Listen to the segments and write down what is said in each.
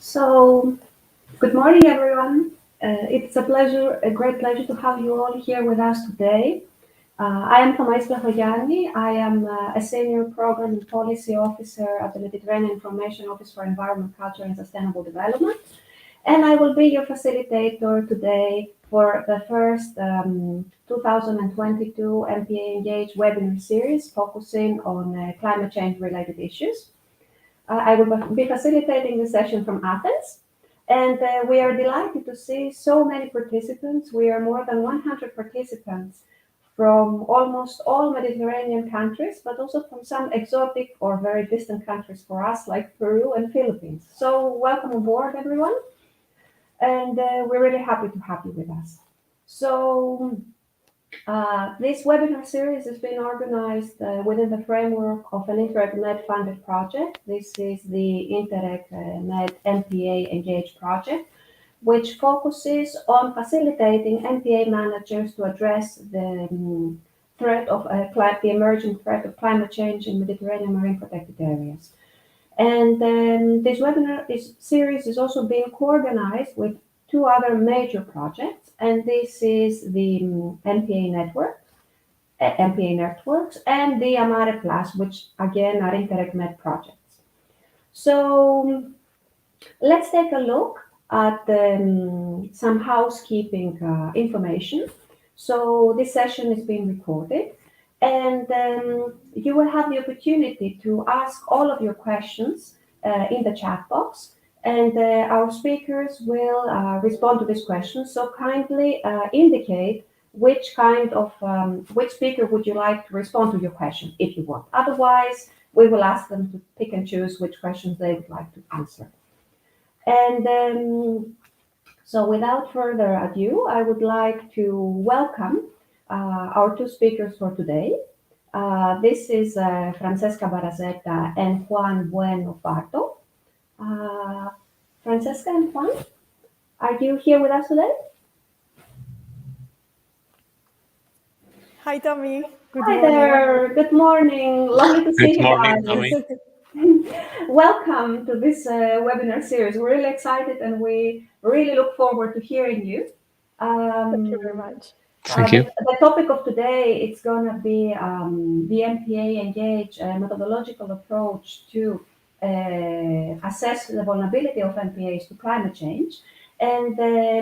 So, good morning, everyone. It's a great pleasure to have you all here with us today. I am Thomais Plachogianni. I am a senior program and policy officer at the Mediterranean Information Office for Environment, Culture and Sustainable Development. And I will be your facilitator today for the first 2022 MPA Engage webinar series focusing on climate change related issues. I will be facilitating the session from Athens, and we are delighted to see so many participants. We are more than 100 participants from almost all Mediterranean countries, but also from some exotic or very distant countries for us, like Peru and Philippines. So welcome aboard, everyone, and we're really happy to have you with us. So this webinar series has been organized within the framework of an Interreg Med funded project. This is the Interreg Med MPA Engage project, which focuses on facilitating MPA managers to address the the emerging threat of climate change in Mediterranean marine protected areas. And this webinar series is also being co-organized with two other major projects, and this is the MPA MPA Networks, and the Amare Plus, which again are Interreg Med projects. So let's take a look at some housekeeping information. So this session is being recorded, and you will have the opportunity to ask all of your questions in the chat box, and our speakers will respond to these questions. So kindly indicate which speaker would you like to respond to your question if you want. Otherwise, we will ask them to pick and choose which questions they would like to answer. And so without further ado, I would like to welcome our two speakers for today. This is Francesca Barazetta and Juan Bueno Pardo. Francesca and Juan, are you here with us today? Hi, Tommy. Good morning. Hi there. Good morning. Lovely to see you guys. Welcome to this webinar series. We're really excited and we really look forward to hearing you. Thank you very much. Thank you. The topic of today is going to be the MPA Engage methodological approach to assess the vulnerability of MPAs to climate change. And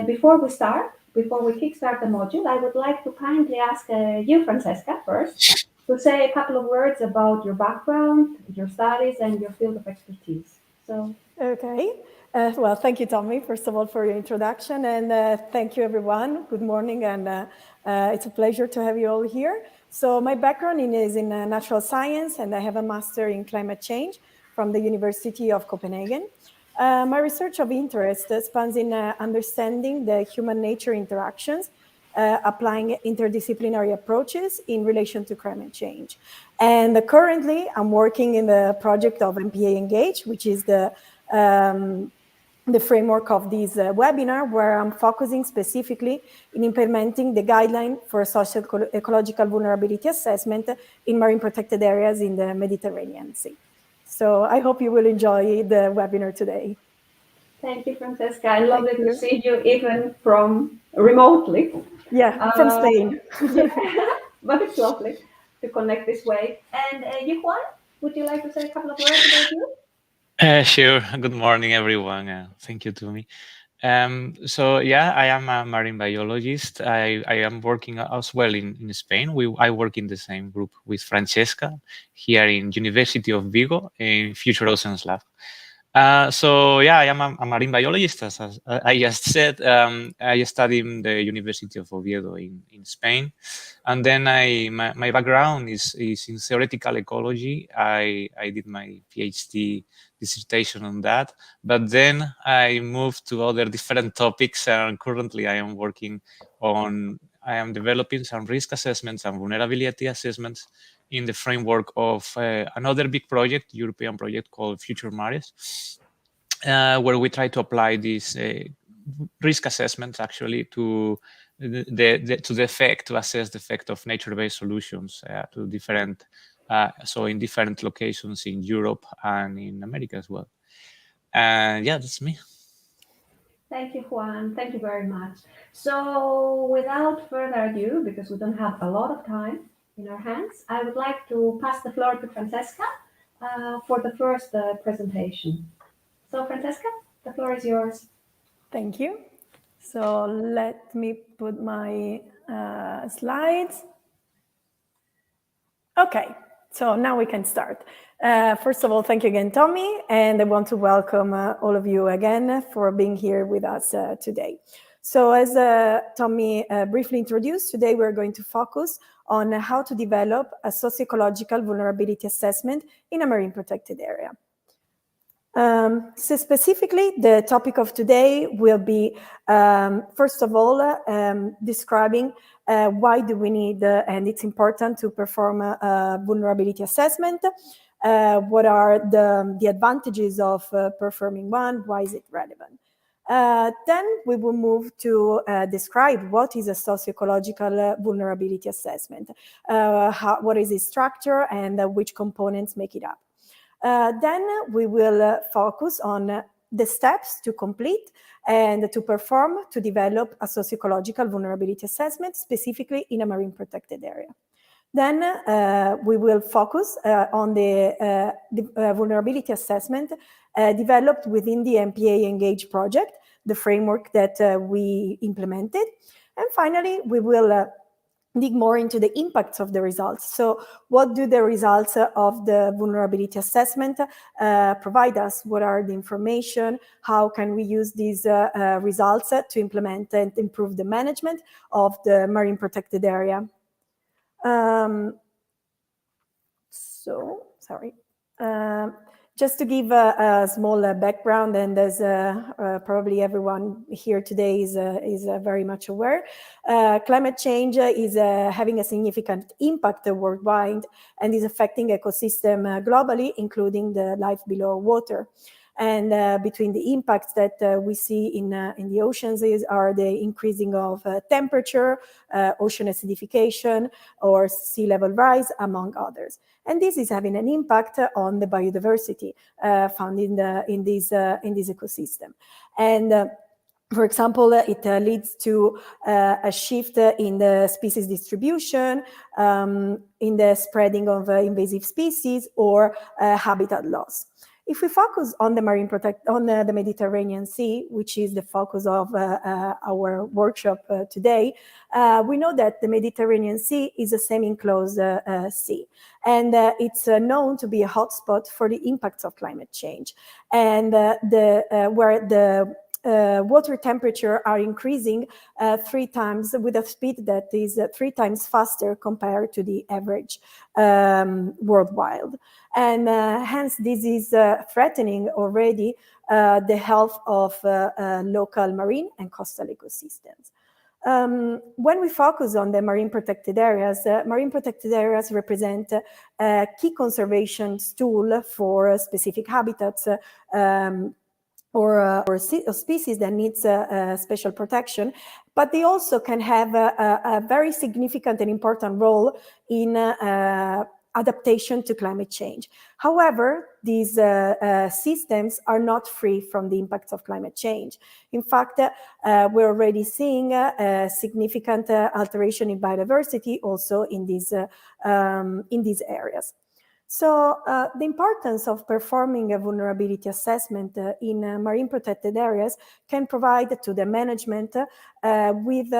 before we kickstart the module, I would like to kindly ask you, Francesca, first, to say a couple of words about your background, your studies, and your field of expertise. So, okay. Well, thank you, Tommy, first of all, for your introduction, and thank you, everyone. Good morning, and it's a pleasure to have you all here. So my background is in natural science, and I have a master in climate change from the University of Copenhagen. My research of interest spans in understanding the human-nature interactions, applying interdisciplinary approaches in relation to climate change. And currently, I'm working in the project of MPA Engage, which is the framework of this webinar, where I'm focusing specifically in implementing the guideline for socio-ecological vulnerability assessment in marine protected areas in the Mediterranean Sea. So I hope you will enjoy the webinar today. Thank you, Francesca. I love to see you even from remotely. Yeah, from Spain. Yeah, but it's lovely to connect this way. And you, Juan, would you like to say a couple of words about you? Sure. Good morning, everyone. Thank you, Tommy. So yeah, I am a marine biologist. I am working as well in Spain. I work in the same group with Francesca here in University of Vigo in Future Oceans Lab. So yeah, I am a marine biologist, as I just said. I study in the University of Oviedo in Spain, and then my background is in theoretical ecology. I did my PhD dissertation on that, but then I moved to other different topics, and currently I am developing some risk assessments and vulnerability assessments in the framework of another big project, European project called Future Mares, where we try to apply these risk assessments actually to to assess the effect of nature-based solutions to different, so in different locations in Europe and in America as well. And yeah, that's me. Thank you, Juan. Thank you very much. So without further ado, because we don't have a lot of time in our hands, I would like to pass the floor to Francesca for the first presentation. So Francesca, the floor is yours. Thank you. So let me put my slides. Okay, so now we can start. First of all, thank you again, Tommy, and I want to welcome all of you again for being here with us today. So as Tommy briefly introduced, today we're going to focus on how to develop a socio-ecological vulnerability assessment in a marine protected area. So specifically, the topic of today will be, first of all, describing why do we need, and it's important to perform a vulnerability assessment, what are the advantages of performing one, why is it relevant? Then we will move to describe what is a socio-ecological vulnerability assessment, what is its structure, and which components make it up. Then we will focus on the steps to complete and to perform to develop a socio-ecological vulnerability assessment, specifically in a marine protected area. Then we will focus on the vulnerability assessment developed within the MPA Engage project, the framework that we implemented. And finally, we will dig more into the impacts of the results. So what do the results of the vulnerability assessment provide us? What are the information? How can we use these results to implement and improve the management of the marine protected area? Just to give a small background, and as probably everyone here today is very much aware, climate change is having a significant impact worldwide and is affecting ecosystem globally, including the life below water. And between the impacts that we see in the oceans are the increasing of temperature, ocean acidification, or sea level rise, among others. And this is having an impact on the biodiversity found in this ecosystem. And for example, it leads to a shift in the species distribution, in the spreading of invasive species, or habitat loss. If we focus on the the Mediterranean Sea, which is the focus of our workshop today, we know that the Mediterranean Sea is a semi-enclosed sea, and it's known to be a hotspot for the impacts of climate change, and where the water temperature are increasing 3 times with a speed that is 3 times faster compared to the average worldwide. And hence this is threatening already the health of local marine and coastal ecosystems. When we focus on the marine protected areas represent a key conservation tool for specific habitats or species that needs special protection, but they also can have a very significant and important role in adaptation to climate change. However, these systems are not free from the impacts of climate change. In fact, we're already seeing a significant alteration in biodiversity also in these areas. So the importance of performing a vulnerability assessment in marine protected areas can provide to the management with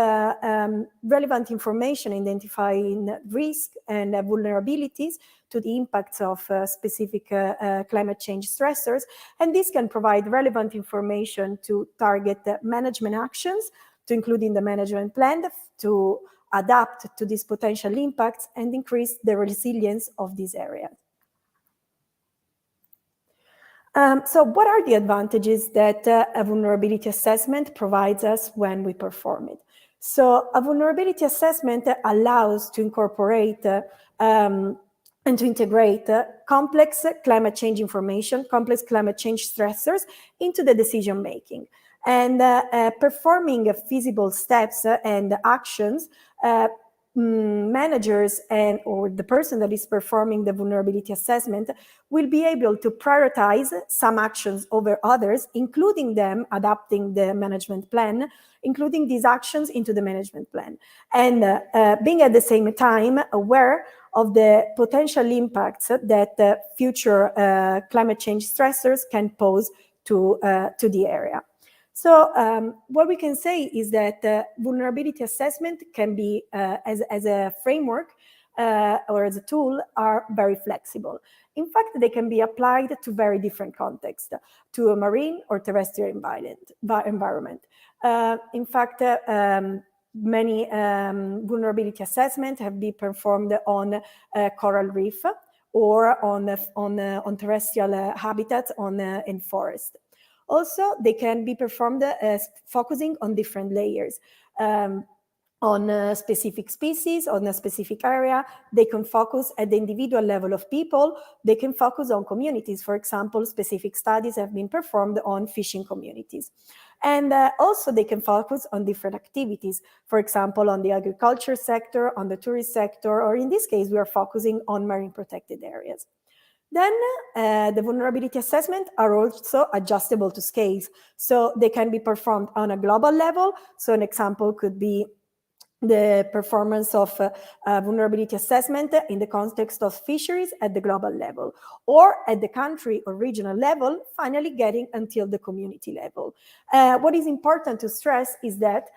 relevant information identifying risk and vulnerabilities to the impacts of specific climate change stressors. And this can provide relevant information to target management actions, to include in the management plan, to adapt to these potential impacts and increase the resilience of these areas. So what are the advantages that a vulnerability assessment provides us when we perform it? So a vulnerability assessment allows to incorporate and to integrate complex climate change information, complex climate change stressors into the decision making. And performing feasible steps and actions managers or the person that is performing the vulnerability assessment will be able to prioritize some actions over others, including them adapting the management plan, including these actions into the management plan, and being at the same time aware of the potential impacts that future climate change stressors can pose to the area. So what we can say is that vulnerability assessment can be, as a framework or as a tool, are very flexible. In fact, they can be applied to very different contexts, to a marine or terrestrial environment. In fact, many vulnerability assessments have been performed on coral reef or on terrestrial habitats in forest. Also, they can be performed focusing on different layers. On a specific species, on a specific area. They can focus at the individual level of people. They can focus on communities. For example, specific studies have been performed on fishing communities. And also they can focus on different activities. For example, on the agriculture sector, on the tourist sector, or in this case, we are focusing on marine protected areas. Then the vulnerability assessment are also adjustable to scales. So they can be performed on a global level. So an example could be the performance of vulnerability assessment in the context of fisheries at the global level, or at the country or regional level, finally getting until the community level. What is important to stress is that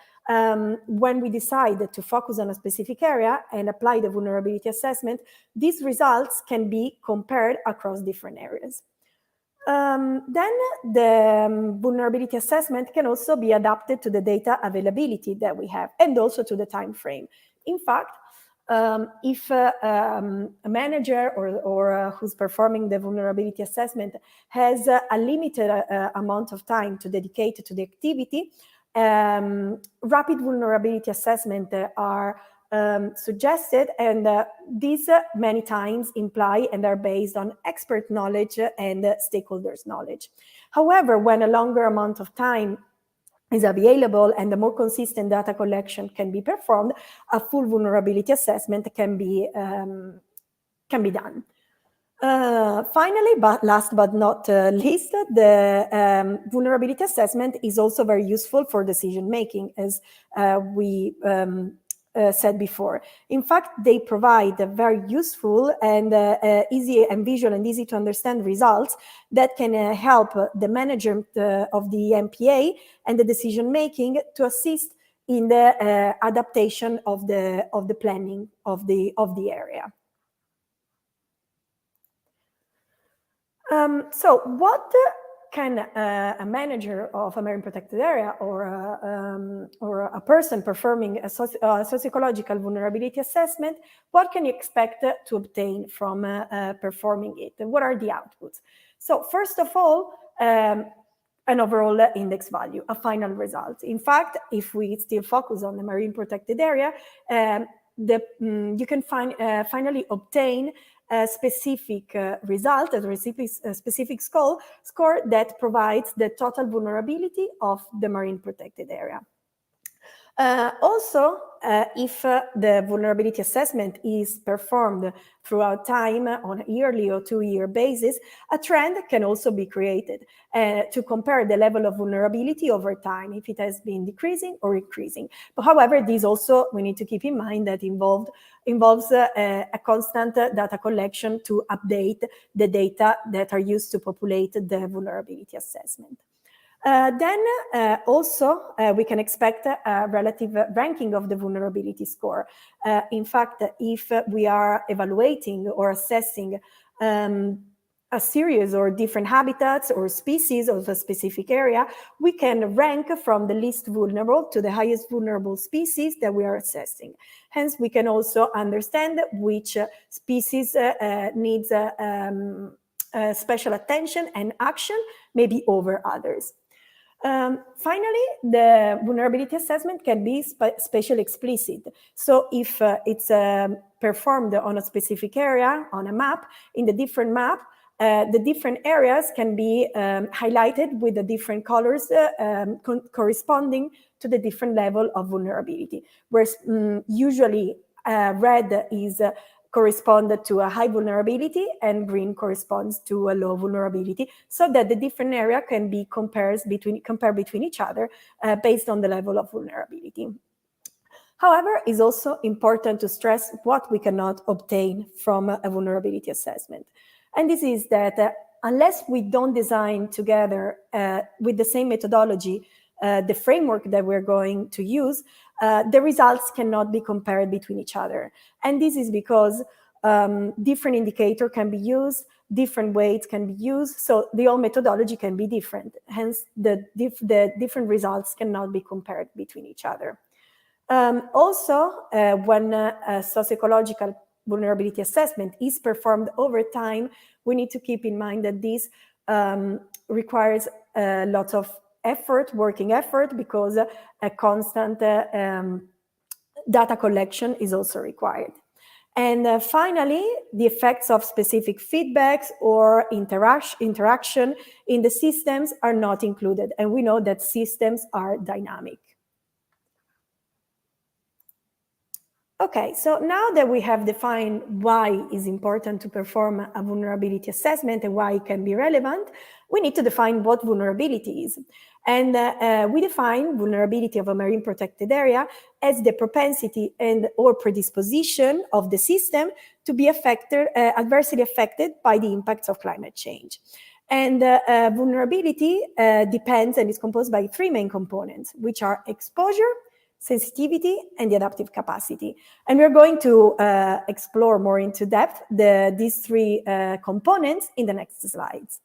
when we decide to focus on a specific area and apply the vulnerability assessment, these results can be compared across different areas. Then the vulnerability assessment can also be adapted to the data availability that we have and also to the time frame. In fact, if a manager or who's performing the vulnerability assessment has a limited amount of time to dedicate to the activity, rapid vulnerability assessment are suggested, and these many times imply and are based on expert knowledge and stakeholders' knowledge. However, when a longer amount of time is available and a more consistent data collection can be performed, a full vulnerability assessment can be done. Finally, but last but not least, the vulnerability assessment is also very useful for decision making, as we said before. In fact, they provide very useful and easy and visual and easy to understand results that can help the management of the MPA and the decision making to assist in the adaptation of the planning of the area. So what can a manager of a marine protected area or a person performing a sociological vulnerability assessment, what can you expect to obtain from performing it? And what are the outputs? So first of all, an overall index value, a final result. In fact, if we still focus on the marine protected area, you can finally obtain a specific result, a specific score that provides the total vulnerability of the marine protected area. Also, if the vulnerability assessment is performed throughout time on a yearly or 2-year basis, a trend can also be created to compare the level of vulnerability over time, if it has been decreasing or increasing. But however, this also, we need to keep in mind that involves a constant data collection to update the data that are used to populate the vulnerability assessment. Then also we can expect a relative ranking of the vulnerability score. In fact, if we are evaluating or assessing a series or different habitats or species of a specific area, we can rank from the least vulnerable to the highest vulnerable species that we are assessing. Hence, we can also understand which species needs special attention and action, maybe over others. Finally, the vulnerability assessment can be spatially explicit. So if it's performed on a specific area, on a map, in the different map, the different areas can be highlighted with the different colors corresponding to the different level of vulnerability. Whereas usually red is corresponded to a high vulnerability and green corresponds to a low vulnerability, so that the different area can be compared between each other based on the level of vulnerability. However, it's also important to stress what we cannot obtain from a vulnerability assessment. And this is that unless we don't design together with the same methodology the framework that we're going to use, the results cannot be compared between each other. And this is because different indicator can be used, different weights can be used, so the whole methodology can be different. Hence, the different results cannot be compared between each other. Also, when a socioecological vulnerability assessment is performed over time, we need to keep in mind that this requires a lot of effort, working effort, because a constant data collection is also required. And finally, the effects of specific feedbacks or interaction in the systems are not included. And we know that systems are dynamic. Okay, so now that we have defined why it's important to perform a vulnerability assessment and why it can be relevant, we need to define what vulnerability is. And we define vulnerability of a marine protected area as the propensity and or predisposition of the system to be adversely affected by the impacts of climate change. And vulnerability depends and is composed by three main components, which are exposure, sensitivity, and the adaptive capacity. And we're going to explore more into depth these three components in the next slides.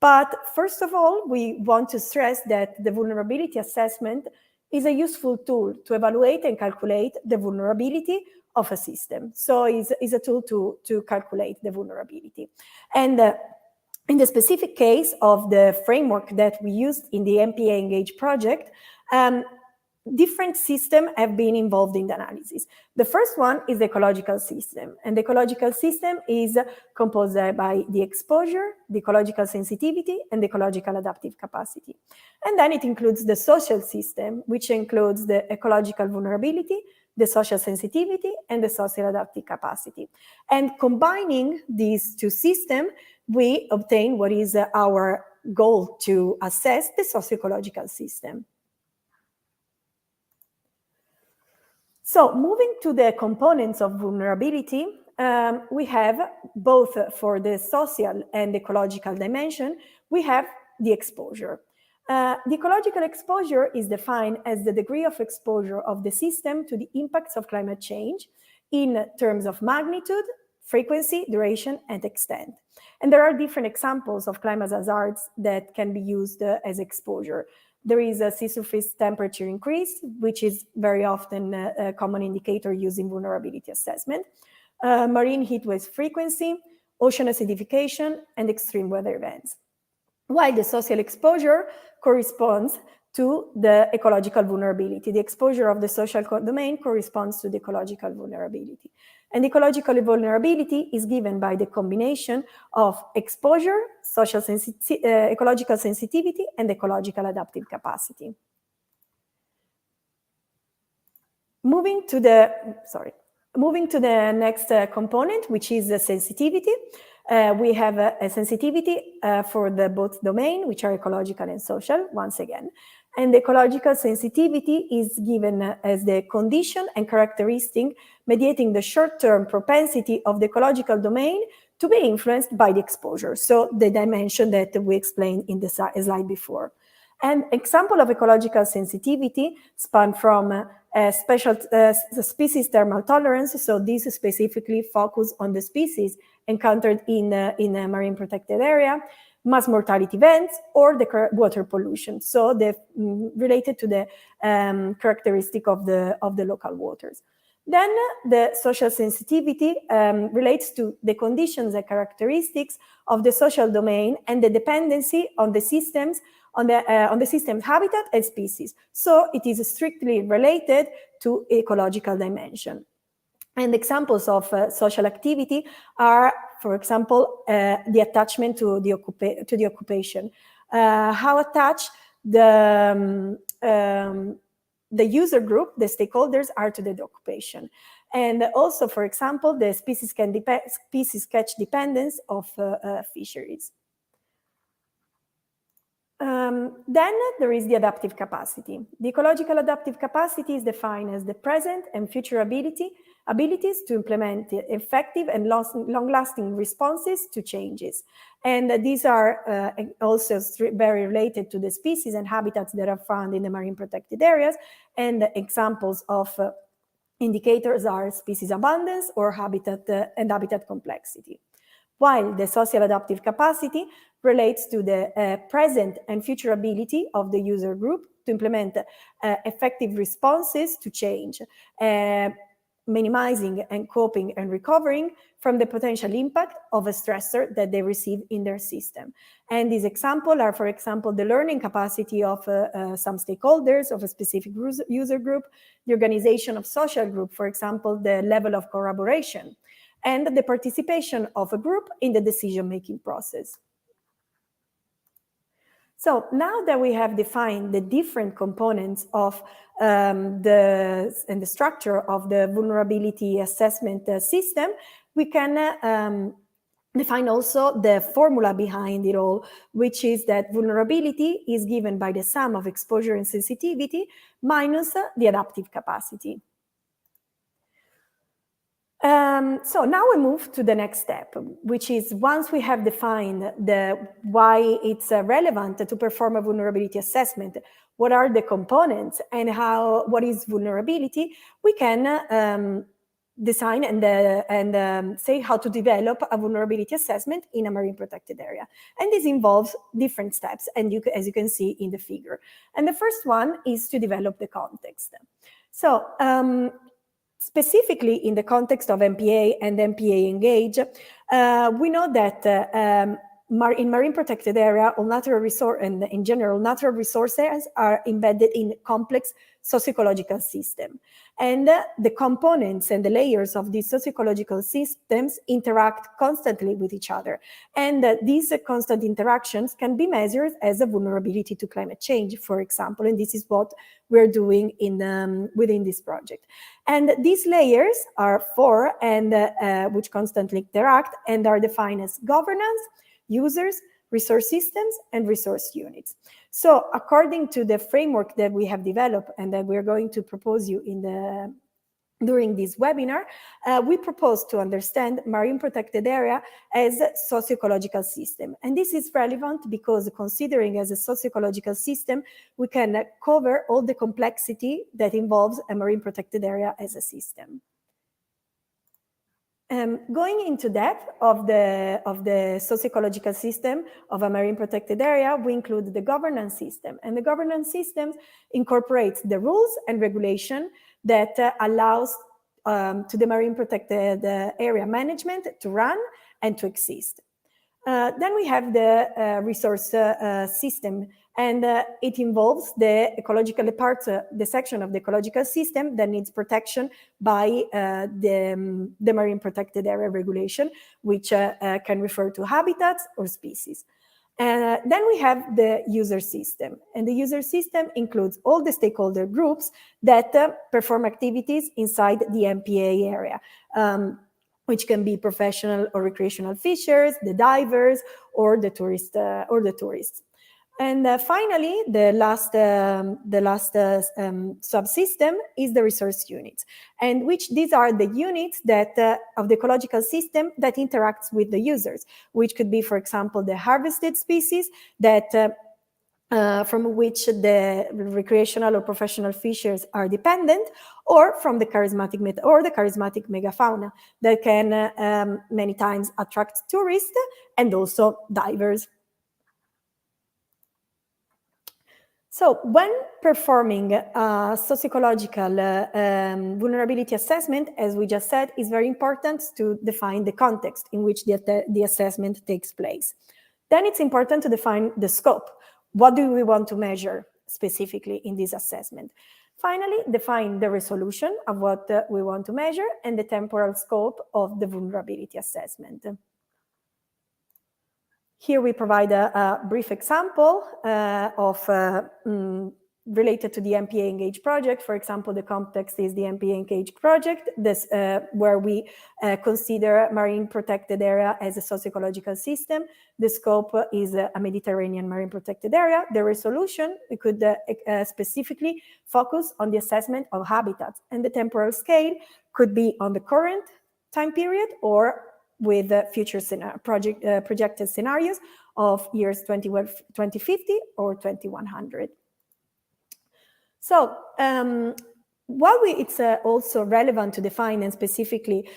But first of all, we want to stress that the vulnerability assessment is a useful tool to evaluate and calculate the vulnerability of a system. So it's a tool to calculate the vulnerability. And in the specific case of the framework that we used in the MPA Engage project, different systems have been involved in the analysis. The first one is the ecological system. And the ecological system is composed by the exposure, the ecological sensitivity, and the ecological adaptive capacity. And then it includes the social system, which includes the ecological vulnerability, the social sensitivity, and the social adaptive capacity. And combining these two systems, we obtain what is our goal to assess the socio-ecological system. So moving to the components of vulnerability, we have both for the social and ecological dimension, we have the exposure. The ecological exposure is defined as the degree of exposure of the system to the impacts of climate change in terms of magnitude, frequency, duration, and extent. And there are different examples of climate hazards that can be used as exposure. There is a sea surface temperature increase, which is very often a common indicator used in vulnerability assessment, marine heat wave frequency, ocean acidification, and extreme weather events. While the social exposure corresponds to the ecological vulnerability. The exposure of the social domain corresponds to the ecological vulnerability. And ecological vulnerability is given by the combination of exposure, ecological sensitivity, and ecological adaptive capacity. Moving to the next component, which is the sensitivity. We have a sensitivity for both domain, which are ecological and social, once again. And the ecological sensitivity is given as the condition and characteristic mediating the short-term propensity of the ecological domain to be influenced by the exposure. So the dimension that we explained in the slide before. An example of ecological sensitivity span from special species thermal tolerance. So these specifically focus on the species encountered in a marine protected area, mass mortality events, or the water pollution. So related to the characteristic of the local waters. Then the social sensitivity relates to the conditions and characteristics of the social domain and the dependency on the systems, on the system's habitat and species. So it is strictly related to ecological dimension. And examples of social activity are, for example, the attachment to the occupation. How attached the user group, the stakeholders, are to the occupation. and also, for example, the species catch dependence of fisheries. Then there is the adaptive capacity. The ecological adaptive capacity is defined as the present and future abilities to implement effective and long-lasting responses to changes. And these are also very related to the species and habitats that are found in the marine protected areas. And examples of indicators are species abundance or habitat and habitat complexity. While the social adaptive capacity relates to the present and future ability of the user group to implement effective responses to change, minimizing and coping and recovering from the potential impact of a stressor that they receive in their system. And these examples are, for example, the learning capacity of some stakeholders of a specific user group, the organization of social group, for example, the level of collaboration, and the participation of a group in the decision-making process. So now that we have defined the different components of the structure of the vulnerability assessment system, we can define also the formula behind it all, which is that vulnerability is given by the sum of exposure and sensitivity minus the adaptive capacity. So now we move to the next step, which is once we have defined why it's relevant to perform a vulnerability assessment, what are the components and what is vulnerability, we can design and say how to develop a vulnerability assessment in a marine protected area. And this involves different steps, and as you can see in the figure. And the first one is to develop the context. So specifically in the context of MPA and MPA Engage, we know that in marine protected area, all natural resource and in general natural resources are embedded in complex sociological system, and the components and the layers of these sociological systems interact constantly with each other, and these constant interactions can be measured as a vulnerability to climate change, for example, and this is what we're doing within this project. And these layers are four, and which constantly interact and are defined as governance, users, resource systems, and resource units. So according to the framework that we have developed and that we're going to propose you during this webinar, we propose to understand marine protected area as a socio-ecological system. And this is relevant because considering as a socio-ecological system, we can cover all the complexity that involves a marine protected area as a system. Going into depth of the socio-ecological system of a marine protected area, we include the governance system. And the governance system incorporates the rules and regulation that allows to the marine protected area management to run and to exist. Then we have the resource system, and it involves the ecological parts, the section of the ecological system that needs protection by the marine protected area regulation, which can refer to habitats or species. Then we have the user system, and the user system includes all the stakeholder groups that perform activities inside the MPA area, which can be professional or recreational fishers, the divers, or the tourists. And finally, the last subsystem is the resource units, and these are the units that of the ecological system that interacts with the users, which could be, for example, the harvested species that from which the recreational or professional fishers are dependent, or from the charismatic megafauna that can many times attract tourists and also divers. So when performing a socio-ecological vulnerability assessment, as we just said, it's very important to define the context in which the assessment takes place. Then it's important to define the scope. What do we want to measure specifically in this assessment? Finally, define the resolution of what we want to measure and the temporal scope of the vulnerability assessment. Here we provide a brief example of related to the MPA Engage project. For example, the context is the MPA Engage project, this, where we consider marine protected area as a socio-ecological system. The scope is a Mediterranean marine protected area. The resolution, we could specifically focus on the assessment of habitats, and the temporal scale could be on the current time period or with future projected scenarios of years 2050 or 2100. So while it's also relevant to define, and specifically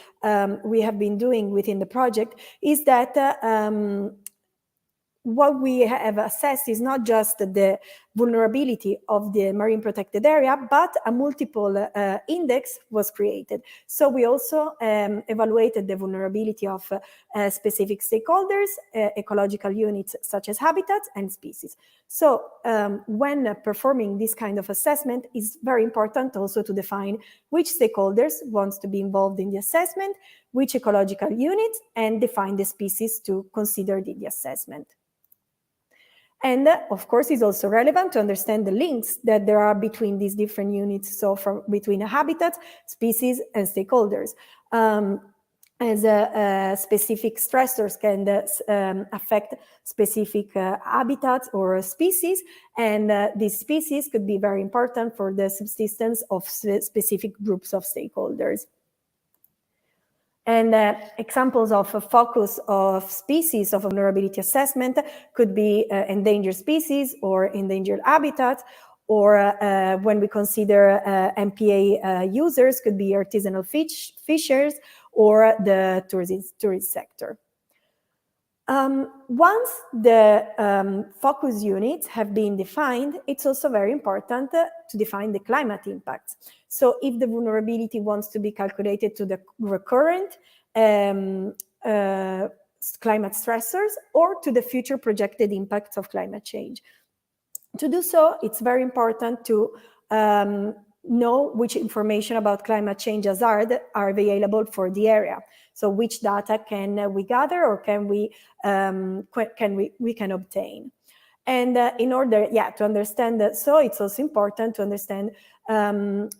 we have been doing within the project, is that what we have assessed is not just the vulnerability of the marine protected area, but a multiple index was created. So we also evaluated the vulnerability of specific stakeholders, ecological units such as habitats and species. So when performing this kind of assessment, it's very important also to define which stakeholders want to be involved in the assessment, which ecological units, and define the species to consider in the assessment. And of course, it's also relevant to understand the links that there are between these different units, so between habitats, species, and stakeholders. As specific stressors can affect specific habitats or species, and these species could be very important for the subsistence of specific groups of stakeholders. And examples of a focus of species of vulnerability assessment could be endangered species or endangered habitats, or when we consider MPA users, could be artisanal fishers or the tourist sector. Once the focus units have been defined, it's also very important to define the climate impacts. So if the vulnerability wants to be calculated to the recurrent climate stressors or to the future projected impacts of climate change. To do so, it's very important to know which information about climate change hazard are available for the area. So which data can we gather or can we can obtain. And in order, to understand that, so it's also important to understand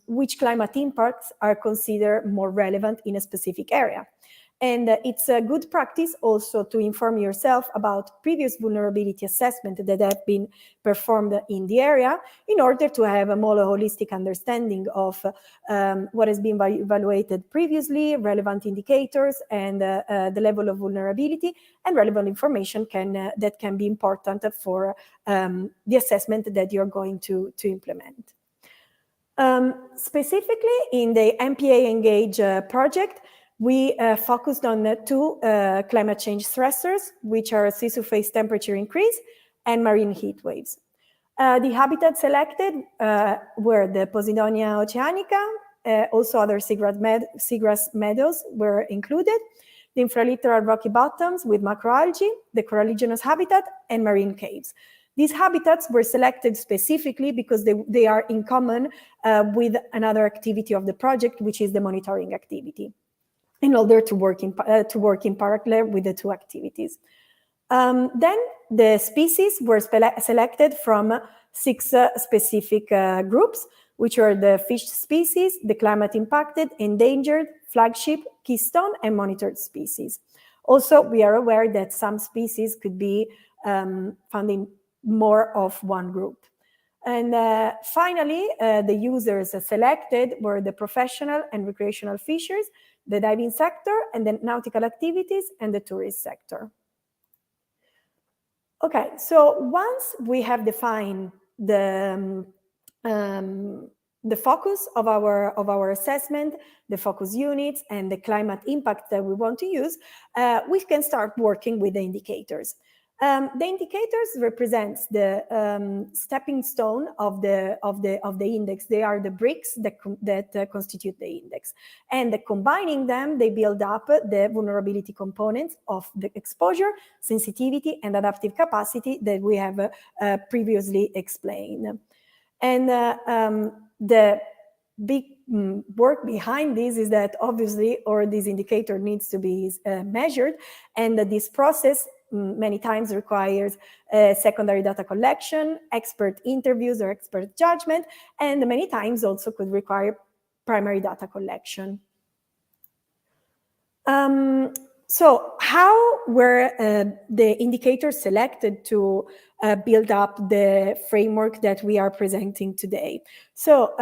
which climate impacts are considered more relevant in a specific area. And it's a good practice also to inform yourself about previous vulnerability assessment that have been performed in the area in order to have a more holistic understanding of what has been evaluated previously, relevant indicators, and the level of vulnerability, and relevant information that can be important for the assessment that you're going to implement. Specifically in the MPA Engage project, we focused on two climate change stressors, which are sea surface temperature increase and marine heat waves. The habitats selected were the Posidonia oceanica, also other seagrass meadows were included, the infralittoral rocky bottoms with macroalgae, the coralligenous habitat, and marine caves. These habitats were selected specifically because they are in common with another activity of the project, which is the monitoring activity, in order to work in parallel with the two activities. Then the species were selected from 6 specific groups, which are the fish species, the climate impacted, endangered, flagship, keystone, and monitored species. Also, we are aware that some species could be found in more of one group. And finally, the users selected were the professional and recreational fishers, the diving sector, and the nautical activities, and the tourist sector. Okay, so once we have defined the focus of our assessment, the focus units, and the climate impact that we want to use, we can start working with the indicators. The indicators represents the stepping stone of the index. They are the bricks that constitute the index, and combining them, they build up the vulnerability components of the exposure, sensitivity, and adaptive capacity that we have previously explained. And the big work behind this is that obviously, this indicator needs to be measured, and that this process many times requires secondary data collection, expert interviews or expert judgment, and many times also could require primary data collection. So how were the indicators selected to build up the framework that we are presenting today? So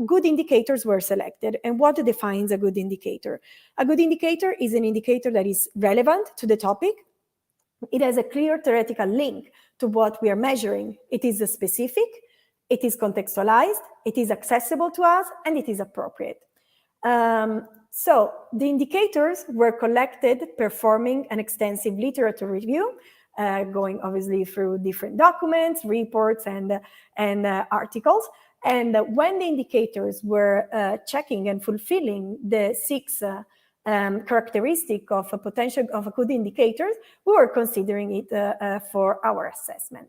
good indicators were selected. And what defines a good indicator? A good indicator is an indicator that is relevant to the topic. It has a clear theoretical link to what we are measuring. It is specific, it is contextualized, it is accessible to us, and it is appropriate. So the indicators were collected performing an extensive literature review, going obviously through different documents, reports, and articles. And when the indicators were checking and fulfilling the 6 characteristic of a potential of a good indicator, we were considering it for our assessment.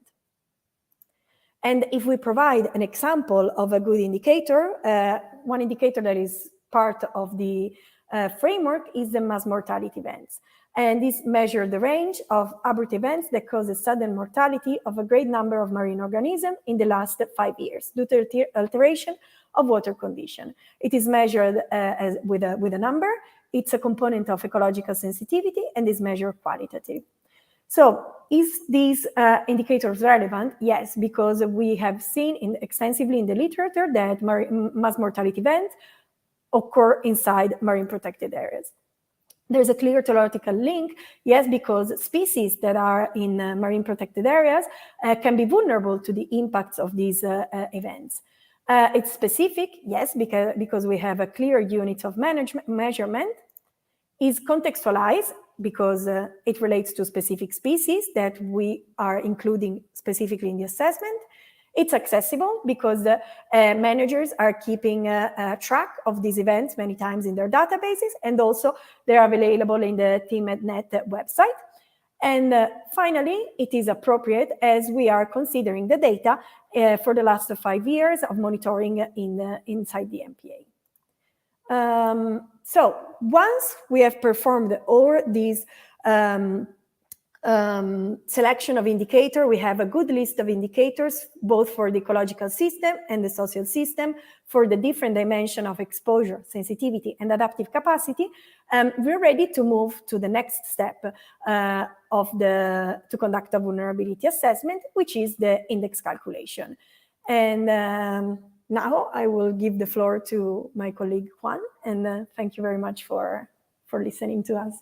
And if we provide an example of a good indicator, one indicator that is part of the framework is the mass mortality events. And this measures the range of abrupt events that cause a sudden mortality of a great number of marine organisms in the last 5 years due to alteration of water condition. It is measured with a number. It's a component of ecological sensitivity and is measured qualitative. So is these indicators relevant? Yes, because we have seen extensively in the literature that mass mortality events occur inside marine protected areas. There's a clear theoretical link, yes, because species that are in marine protected areas can be vulnerable to the impacts of these events. It's specific, yes, because we have a clear unit of measurement. Is contextualized because it relates to specific species that we are including specifically in the assessment. It's accessible because managers are keeping track of these events many times in their databases, and also they are available in the TMEDNet website. And finally, it is appropriate as we are considering the data for the last 5 years of monitoring inside the MPA. So once we have performed all these selection of indicator, we have a good list of indicators, both for the ecological system and the social system, for the different dimension of exposure, sensitivity, and adaptive capacity. We're ready to move to the next step to conduct a vulnerability assessment, which is the index calculation. And now I will give the floor to my colleague Juan, and thank you very much for listening to us.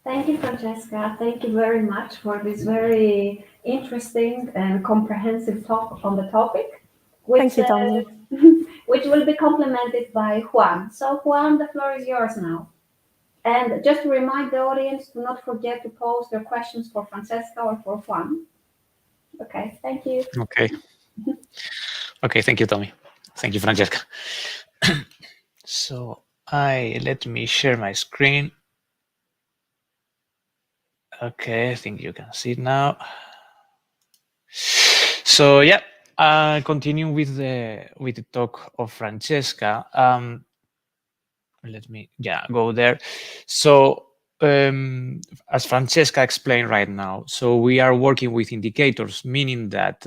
Thank you, Francesca. Thank you very much for this very interesting and comprehensive talk on the topic. Thank you, Tommy. Which will be complemented by Juan. So Juan, the floor is yours now. And just to remind the audience, do not forget to pose their questions for Francesca or for Juan. Okay, thank you. Okay. Okay, thank you, Tommy. Thank you, Francesca. So let me share my screen. Okay, I think you can see it now. So yeah, continuing with the talk of Francesca. Let me go there. So as Francesca explained right now, so we are working with indicators, meaning that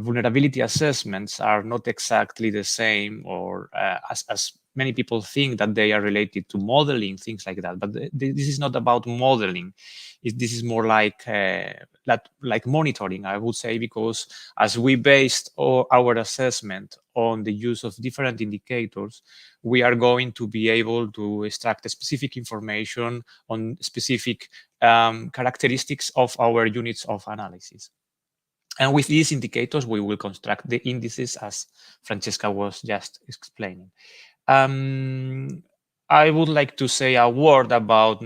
vulnerability assessments are not exactly the same, or as many people think that they are related to modeling, things like that. But this is not about modeling. This is more like monitoring, I would say, because as we based our assessment on the use of different indicators, we are going to be able to extract specific information on specific characteristics of our units of analysis. And with these indicators, we will construct the indices as Francesca was just explaining. I would like to say a word about,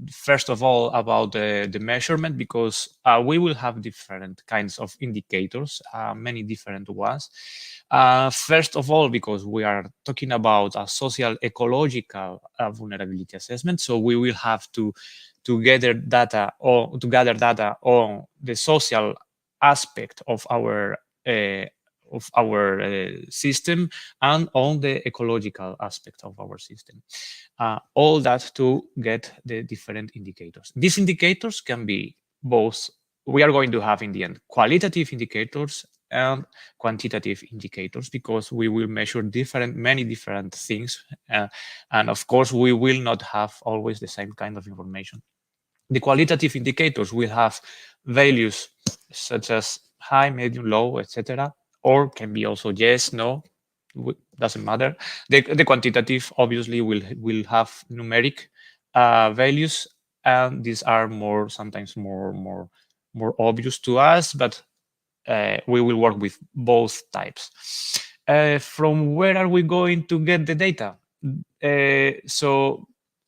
first of all, about the measurement, because we will have different kinds of indicators, many different ones. First of all, because we are talking about a social ecological vulnerability assessment, so we will have to gather data on the social aspect of our our system and on the ecological aspect of our system. All that to get the different indicators. These indicators can be both, we are going to have in the end qualitative indicators and quantitative indicators, because we will measure many different things. And of course, we will not have always the same kind of information. The qualitative indicators will have values such as high, medium, low, etc., or can be also yes, no, doesn't matter. The quantitative obviously will have numeric values, and these are sometimes more obvious to us, but we will work with both types. From where are we going to get the data? So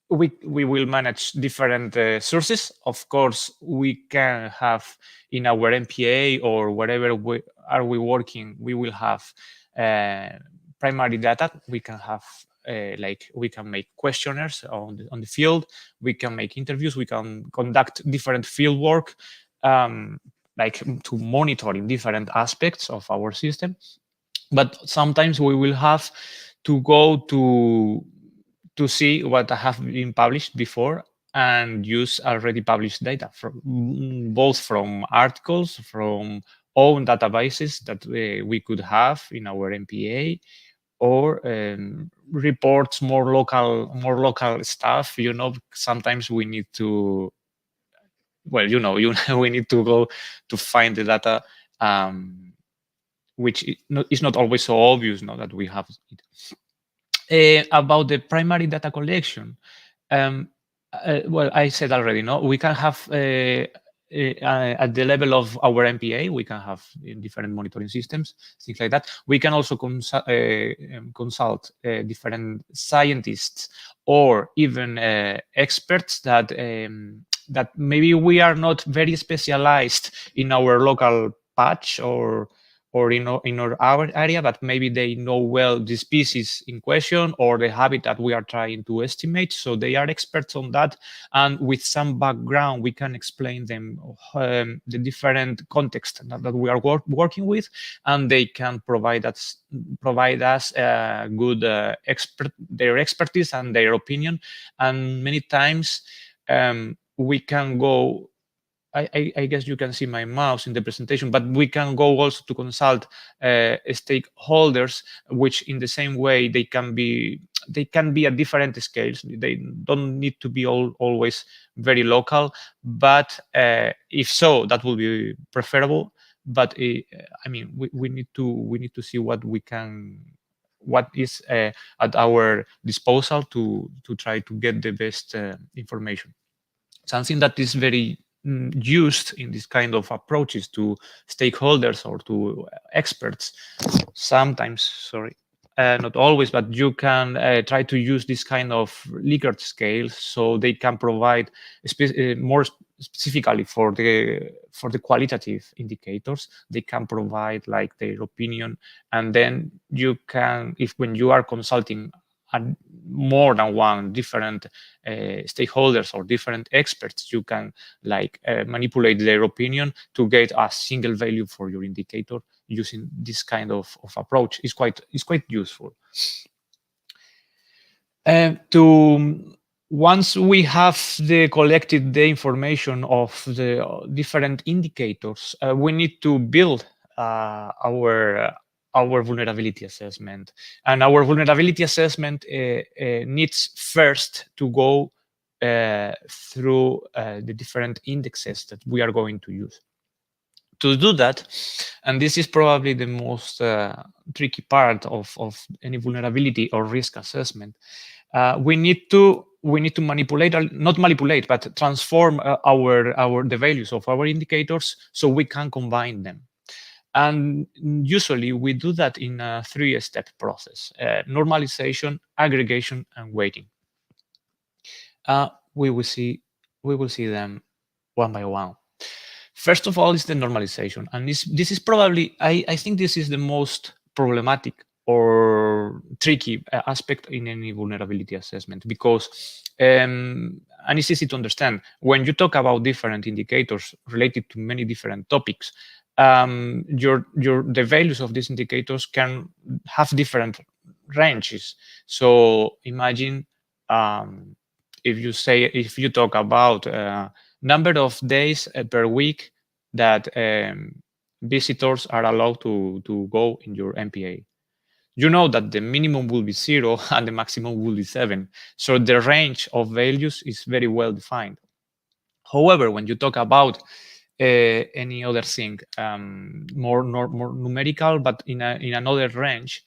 we will manage different sources. Of course, we can have in our MPA or wherever we are working, we will have primary data. We can have we can make questionnaires on the field. We can make interviews. We can conduct different field work, like to monitoring different aspects of our system. But sometimes we will have to go to see what have been published before and use already published data, both from articles, from own databases that we could have in our MPA, or reports, more local stuff. Sometimes we need to, well, we need to go to find the data, which is not always so obvious now that we have it. About the primary data collection, well, I said already, we can have at the level of our MPA, we can have different monitoring systems, things like that. We can also consult different scientists or even experts that maybe we are not very specialized in our local patch or in our area, but maybe they know well the species in question or the habitat we are trying to estimate. So they are experts on that, and with some background, we can explain them the different context that we are working with, and they can provide us good their expertise and their opinion. And many times we can go. I guess you can see my mouse in the presentation, but we can go also to consult stakeholders, which in the same way they can be at different scales. They don't need to be always very local, but if so, that will be preferable. But I mean, we need to see what is at our disposal to try to get the best information. Something that is very used in this kind of approaches to stakeholders or to experts sometimes, not always, but you can try to use this kind of Likert scales, so they can provide more specifically for the qualitative indicators. They can provide like their opinion, and then you can, when you are consulting more than one different stakeholders or different experts, you can manipulate their opinion to get a single value for your indicator using this kind of approach. Is quite useful. Once we have collected the information of the different indicators, we need to build our vulnerability assessment. And our vulnerability assessment needs first to go through the different indexes that we are going to use. To do that, and this is probably the most tricky part of any vulnerability or risk assessment, we need to manipulate, not manipulate, but transform the values of our indicators so we can combine them. And usually we do that in a 3-step process: normalization, aggregation, and weighting. We will see them one by one. First of all is the normalization, and this is probably, I think this is the most problematic or tricky aspect in any vulnerability assessment, because and it's easy to understand when you talk about different indicators related to many different topics. the values of these indicators can have different ranges. So imagine if you talk about number of days per week that visitors are allowed to go in your MPA. You know that the minimum will be 0 and the maximum will be 7. So the range of values is very well defined. However, when you talk about any other thing, more numerical, but in another range,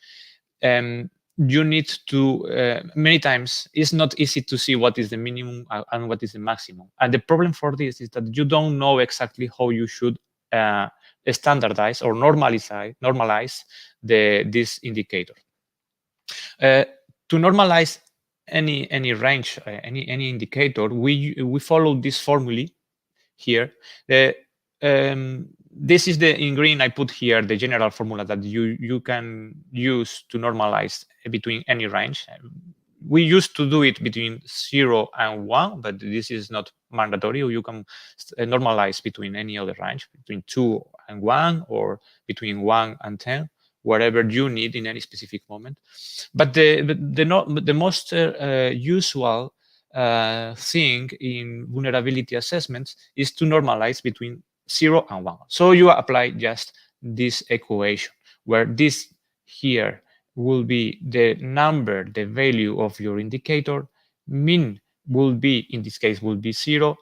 you need to, many times, it's not easy to see what is the minimum and what is the maximum. And the problem for this is that you don't know exactly how you should standardize or normalize this indicator. To normalize any range, any indicator, we follow this formula here. This is in green I put here the general formula that you can use to normalize between any range. We used to do it between 0 and 1, but this is not mandatory. You can normalize between any other range, between 2 and 1, or between 1 and 10, whatever you need in any specific moment. But the most usual thing in vulnerability assessments is to normalize between 0 and 1. So you apply just this equation, where this here will be the number, the value of your indicator, min will be, in this case, will be 0,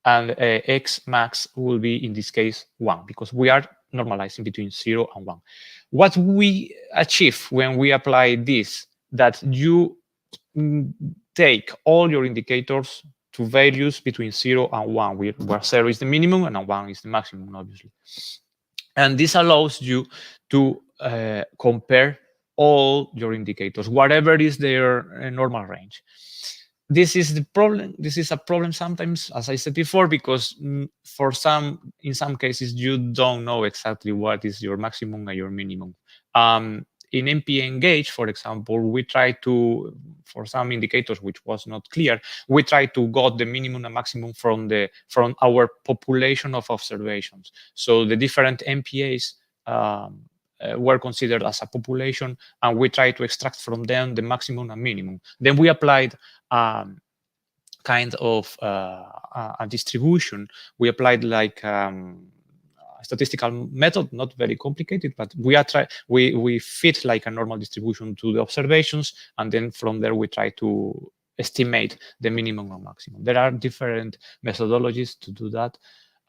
and x max will be, in this case, 1, because we are normalizing between 0 and 1. What we achieve when we apply this, that you take all your indicators to values between 0 and 1, where 0 is the minimum and 1 is the maximum, obviously. And this allows you to compare all your indicators, whatever is their normal range. This is the problem. This is a problem sometimes, as I said before, because in some cases, you don't know exactly what is your maximum and your minimum. In MPA Engage, for example, we try to, for some indicators which was not clear, we try to got the minimum and maximum from our population of observations. So the different MPAs were considered as a population, and we try to extract from them the maximum and minimum. Then we applied kind of a distribution. We applied like statistical method, not very complicated, but we fit like a normal distribution to the observations, and then from there we try to estimate the minimum and maximum. There are different methodologies to do that,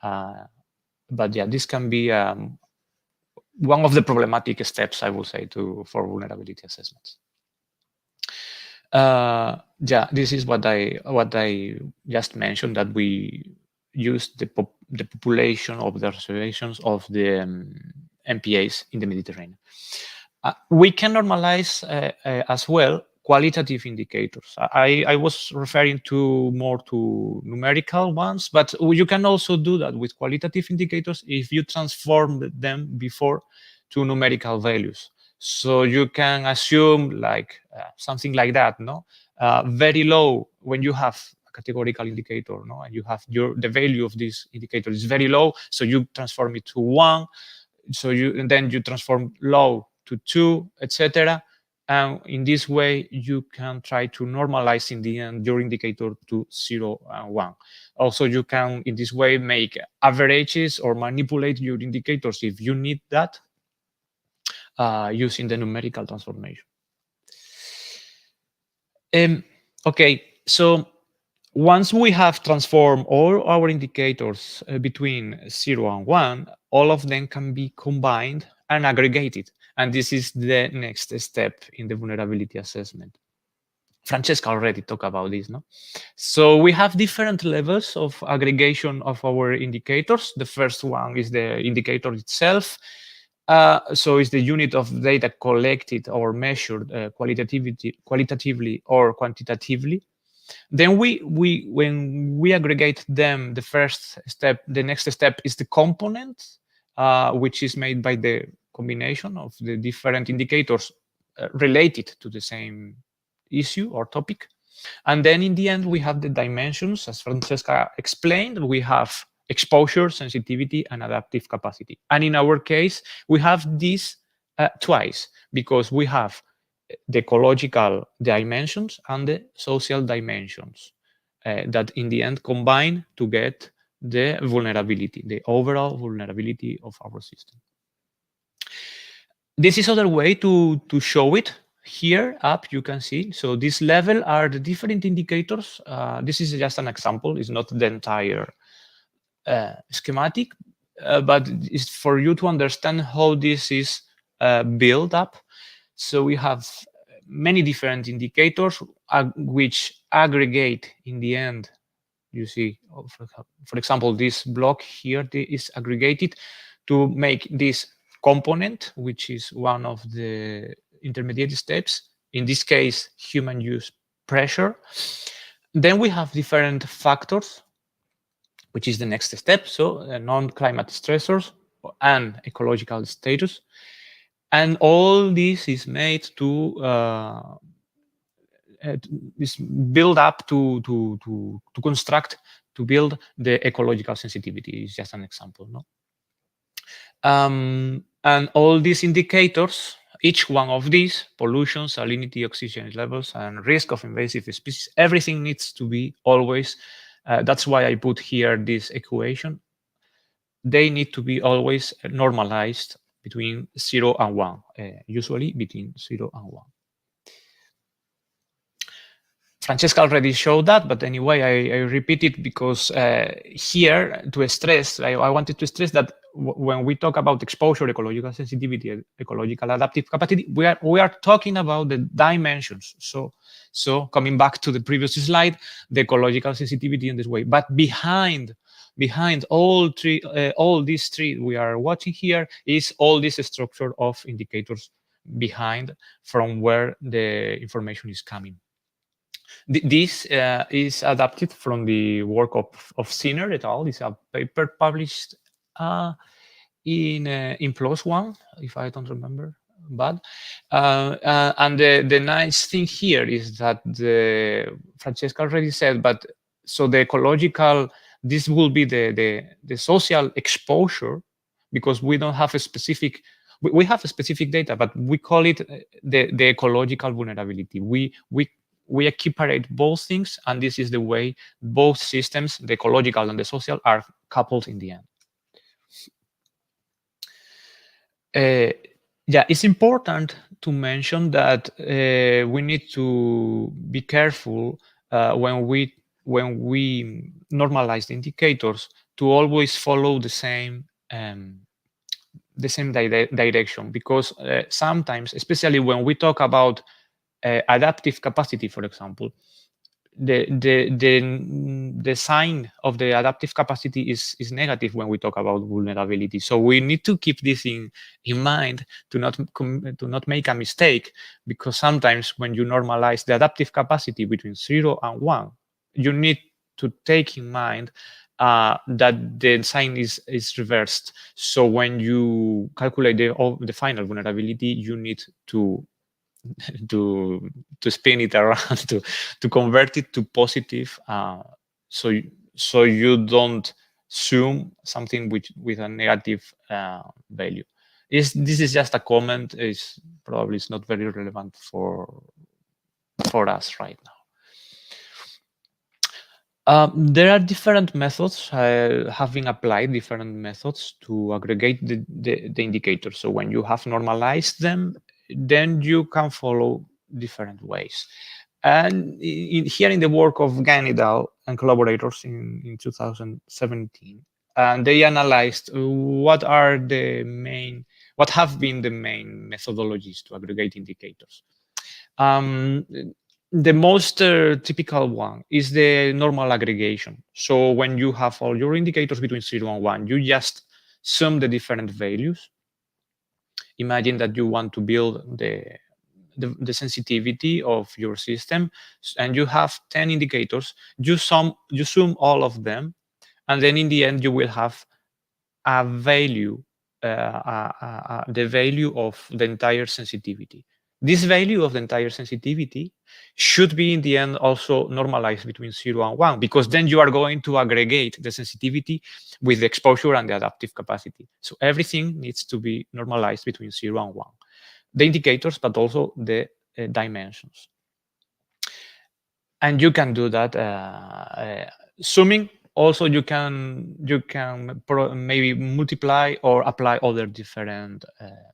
but yeah, this can be one of the problematic steps, I will say, for vulnerability assessments. Yeah, this is what I just mentioned, that we use the population of the observations of the MPAs in the Mediterranean. We can normalize as well qualitative indicators. I was referring more to numerical ones, but you can also do that with qualitative indicators if you transform them before to numerical values. So you can assume like something like that, no? Very low when you have a categorical indicator, no? And you have the value of this indicator is very low, so you transform it to 1. And then you transform low to 2, etc. And in this way, you can try to normalize in the end your indicator to 0 and 1. Also, you can in this way make averages or manipulate your indicators if you need that, using the numerical transformation. Okay, so once we have transformed all our indicators between 0 and 1, all of them can be combined and aggregated. And this is the next step in the vulnerability assessment. Francesca already talked about this, no? So we have different levels of aggregation of our indicators. The first one is the indicator itself. So it's the unit of data collected or measured qualitatively or quantitatively. Then when we aggregate them, the next step is the component, which is made by the combination of the different indicators related to the same issue or topic. And then in the end, we have the dimensions. As Francesca explained, we have exposure, sensitivity, and adaptive capacity. And in our case, we have this twice, because we have the ecological dimensions and the social dimensions that in the end combine to get the vulnerability, the overall vulnerability of our system. This is other way to show it. Here up, you can see. So this level are the different indicators. This is just an example. It's not the entire schematic, but it's for you to understand how this is built up. So we have many different indicators which aggregate in the end. You see, for example, this block here is aggregated to make this component, which is one of the intermediate steps. In this case, human use pressure. Then we have different factors, which is the next step. So non-climate stressors and ecological status. And all this is made to is build up to construct, to build the ecological sensitivity. Is just an example, no? And all these indicators, each one of these, pollution, salinity, oxygen levels, and risk of invasive species, everything needs to be always, that's why I put here this equation. They need to be always normalized between 0 and 1, usually between 0 and 1. Francesca already showed that, but anyway, I repeat it because here to stress, I wanted to stress that when we talk about exposure, ecological sensitivity, ecological adaptive capacity, we are talking about the dimensions. So coming back to the previous slide, the ecological sensitivity in this way, but behind all these three we are watching here is all this structure of indicators behind from where the information is coming. This is adapted from the work of Sinner et al. It's a paper published in PLOS One, if I don't remember bad. And the nice thing here is that Francesca already said, but so the ecological, this will be the social exposure, because we don't have a specific, we have a specific data, but we call it the ecological vulnerability. We equiparate both things, and this is the way both systems, the ecological and the social, are coupled in the end. Yeah, it's important to mention that we need to be careful when we normalize the indicators to always follow the same direction, because sometimes, especially when we talk about adaptive capacity, for example, the sign of the adaptive capacity is negative when we talk about vulnerability. So we need to keep this in mind to not make a mistake, because sometimes when you normalize the adaptive capacity between 0 and 1, you need to take in mind that the sign is reversed. So when you calculate the final vulnerability, you need to spin it around to convert it to positive, so you don't assume something with a negative value. This is just a comment. It's probably not very relevant for us right now. There are different methods have been applied, different methods to aggregate the indicators. So when you have normalized them, then you can follow different ways. And here in the work of Gan et al. And collaborators in 2017, and they analyzed what have been the main methodologies to aggregate indicators. The most typical one is the normal aggregation. So when you have all your indicators between 0 and 1, you just sum the different values. Imagine that you want to build the sensitivity of your system, and you have 10 indicators. You sum all of them, and then in the end you will have a value, the value of the entire sensitivity. This value of the entire sensitivity should be in the end also normalized between 0 and 1, because then you are going to aggregate the sensitivity with the exposure and the adaptive capacity. So everything needs to be normalized between 0 and 1. The indicators, but also the dimensions. And you can do that zooming. Also, you can maybe multiply or apply other different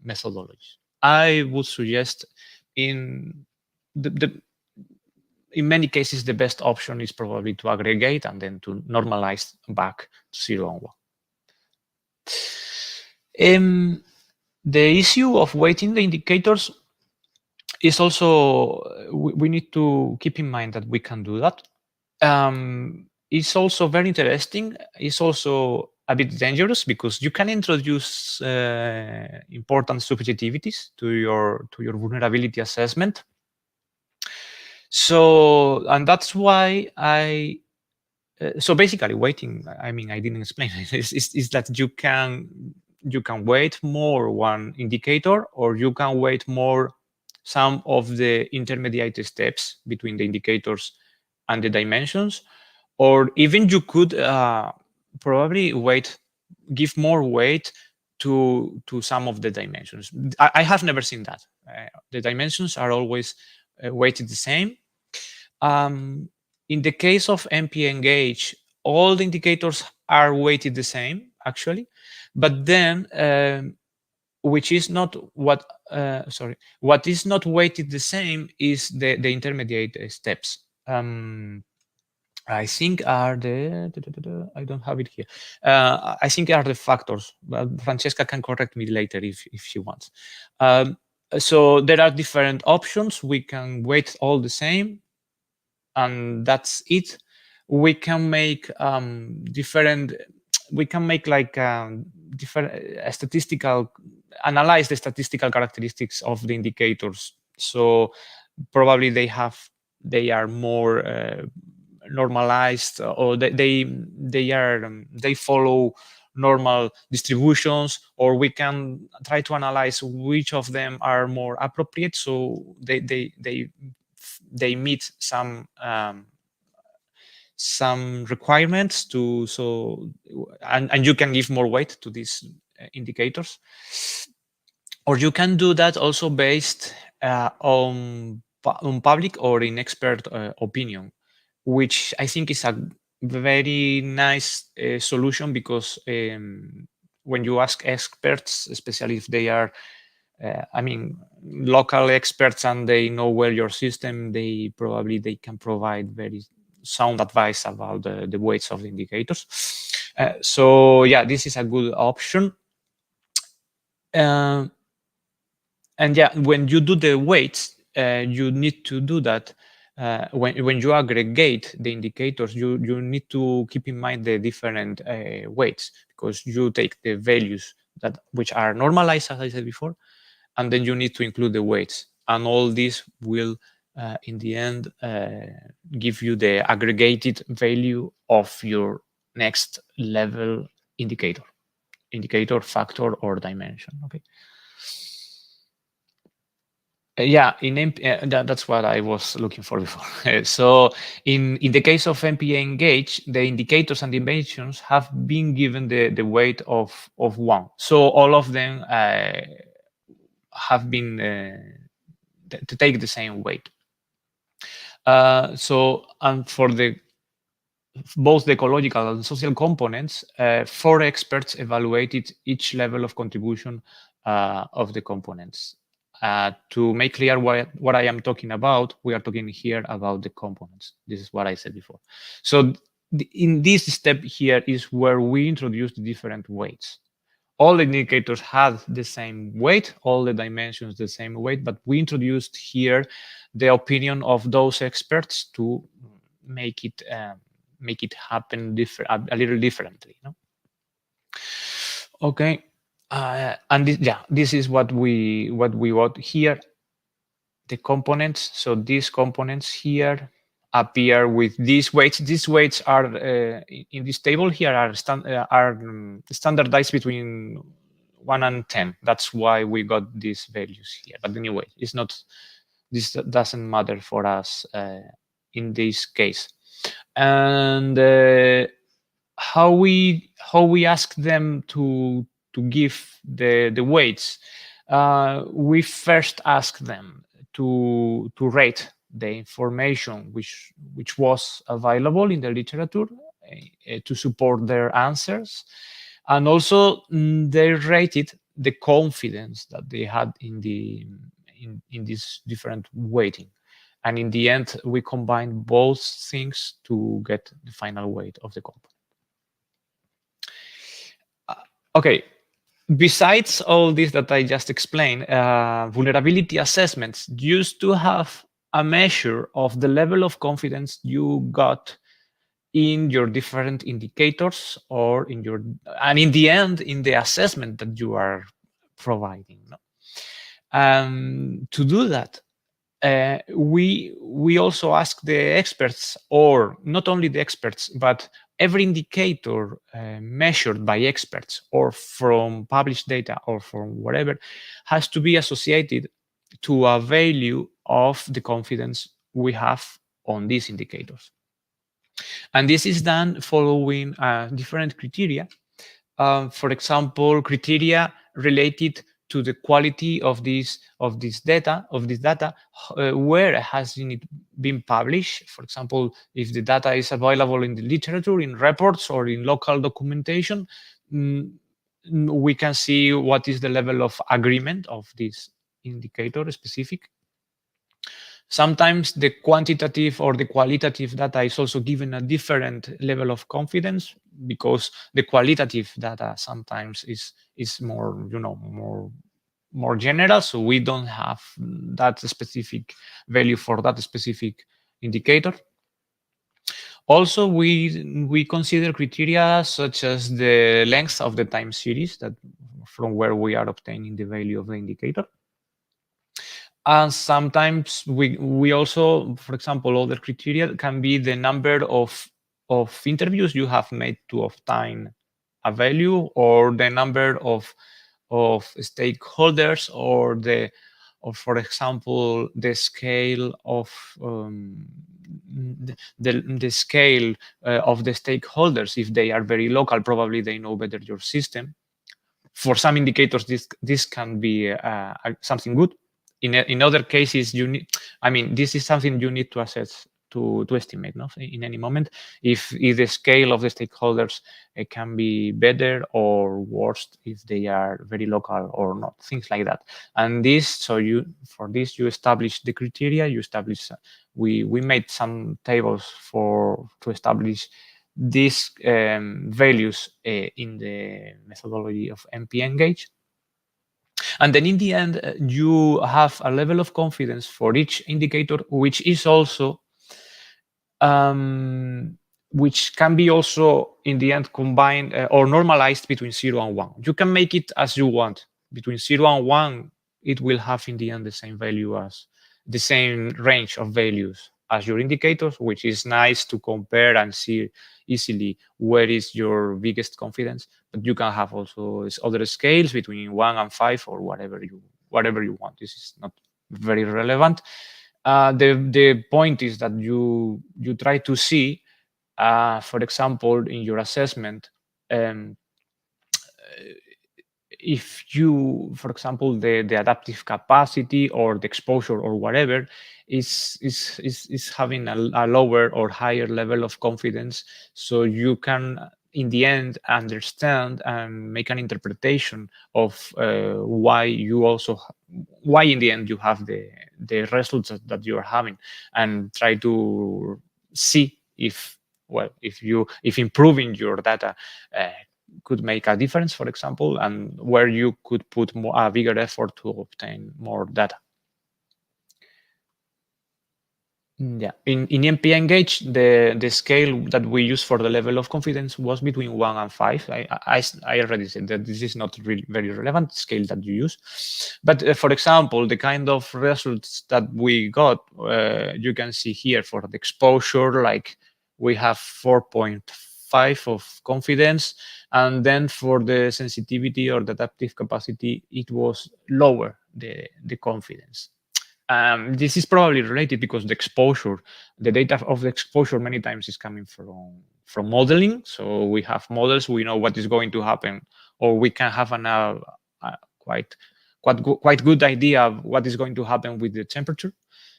methodologies. I would suggest in many cases, the best option is probably to aggregate and then to normalize back to 0 and 1. The issue of weighting the indicators is also, we need to keep in mind that we can do that. It's also very interesting. It's also a bit dangerous because you can introduce important subjectivities to your vulnerability assessment. So, and that's why so basically weighting, I mean, I didn't explain it, is that you can weight more one indicator, or you can weight more some of the intermediate steps between the indicators and the dimensions, or even you could probably give more weight to some of the dimensions. I have never seen that. The dimensions are always weighted the same. In the case of MP-Engage, all the indicators are weighted the same, actually, but then what is not weighted the same is the intermediate steps. I think are the, I don't have it here. I think are the factors, but Francesca can correct me later if she wants. So there are different options. We can weight all the same, and that's it. We can make different statistical, analyze the statistical characteristics of the indicators. So probably they are more normalized, or they follow normal distributions, or we can try to analyze which of them are more appropriate, so they meet some requirements to, and you can give more weight to these indicators. Or you can do that also based on public or in expert opinion, which I think is a very nice solution, because when you ask experts, especially if they are local experts and they know well your system, they can provide very sound advice about the weights of the indicators. So yeah, this is a good option. And yeah, when you do the weights, you need to do that when you aggregate the indicators. You need to keep in mind the different weights, because you take the values which are normalized, as I said before, and then you need to include the weights, and all this will in the end give you the aggregated value of your next level indicator, factor, or dimension. Okay. Yeah, that's what I was looking for before. So in the case of MP-Engage, the indicators and dimensions have been given the weight of 1. So all of them have been to take the same weight. So, and for both the ecological and social components, 4 experts evaluated each level of contribution of the components. To make clear what I am talking about, we are talking here about the components. This is what I said before. So in this step here is where we introduce the different weights. All the indicators had the same weight, all the dimensions the same weight, but we introduced here the opinion of those experts to make it happen a little differently. No? Okay. And this is what we want here. The components. So these components here appear with these weights. These weights are in this table here are standardized between 1 and 10. That's why we got these values here. But anyway, it's not. This doesn't matter for us in this case. And how we ask them to give the weights. We first ask them to rate the information which was available in the literature to support their answers, and also they rated the confidence that they had in this different weighting. And in the end, we combine both things to get the final weight of the component. Okay, besides all this that I just explained, vulnerability assessments used to have a measure of the level of confidence you got in your different indicators, or and in the end, in the assessment that you are providing. To do that, we also ask the experts, or not only the experts, but every indicator measured by experts or from published data or from whatever has to be associated to a value of the confidence we have on these indicators. And this is done following different criteria. For example, criteria related to the quality of this data, where has it been published. For example, if the data is available in the literature, in reports, or in local documentation, we can see what is the level of agreement of this indicator specific. Sometimes the quantitative or the qualitative data is also given a different level of confidence, because the qualitative data sometimes is more, more general, so we don't have that specific value for that specific indicator. Also, we consider criteria such as the length of the time series that from where we are obtaining the value of the indicator. And sometimes we also, for example, other criteria can be the number of interviews you have made to obtain a value, or the number of stakeholders, or for example, the scale of the scale of the stakeholders. If they are very local, probably they know better your system. For some indicators, this can be something good. In other cases, this is something you need to assess, to estimate, in any moment, if the scale of the stakeholders can be better or worse, if they are very local or not, things like that. And for this you establish the criteria. We made some tables to establish these values in the methodology of MP-Engage. And then in the end, you have a level of confidence for each indicator, which is also, which can be also in the end combined or normalized between 0 and 1. You can make it as you want. Between 0 and 1, it will have in the end the same value, as the same range of values as your indicators, which is nice to compare and see easily where is your biggest confidence. But you can have also other scales between 1 and 5, or whatever you want. This is not very relevant. The point is that you try to see, for example, in your assessment, if you, for example, the adaptive capacity or the exposure or whatever is having a lower or higher level of confidence, so you can in the end understand and make an interpretation of why in the end you have the results that you are having, and try to see if improving your data could make a difference, for example, and where you could put a bigger effort to obtain more data. Yeah, in MP-Engage, the scale that we use for the level of confidence was between 1 and 5. I already said that this is not really very relevant scale that you use. But for example, the kind of results that we got, you can see here for the exposure, like we have 4.5 5 of confidence, and then for the sensitivity or the adaptive capacity, it was lower, the confidence. This is probably related because the data of the exposure many times is coming from modeling. So we have models, we know what is going to happen, or we can have a quite good idea of what is going to happen with the temperature,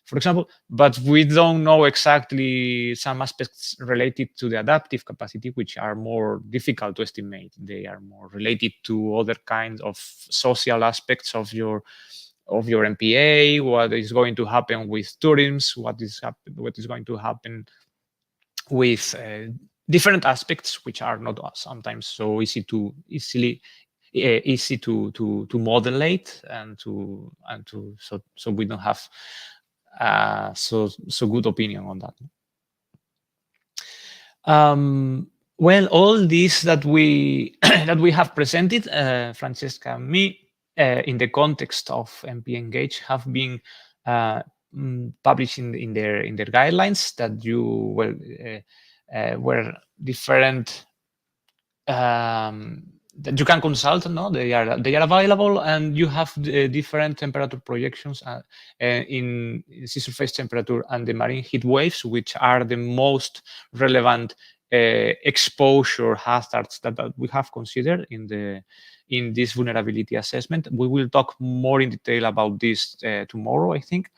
for example, but we don't know exactly some aspects related to the adaptive capacity, which are more difficult to estimate. They are more related to other kinds of social aspects of your MPA, what is going to happen with tourism, what is going to happen with different aspects, which are not sometimes so easy to modulate and so we don't have so good opinion on that. Well, all this that we that we have presented, Francesca and me, in the context of MP Engage, have been published in their guidelines that were different. That you can consult. No, they are available, and you have the different temperature projections in sea surface temperature and the marine heat waves, which are the most relevant exposure hazards that we have considered in this vulnerability assessment. We will talk more in detail about this tomorrow, I think,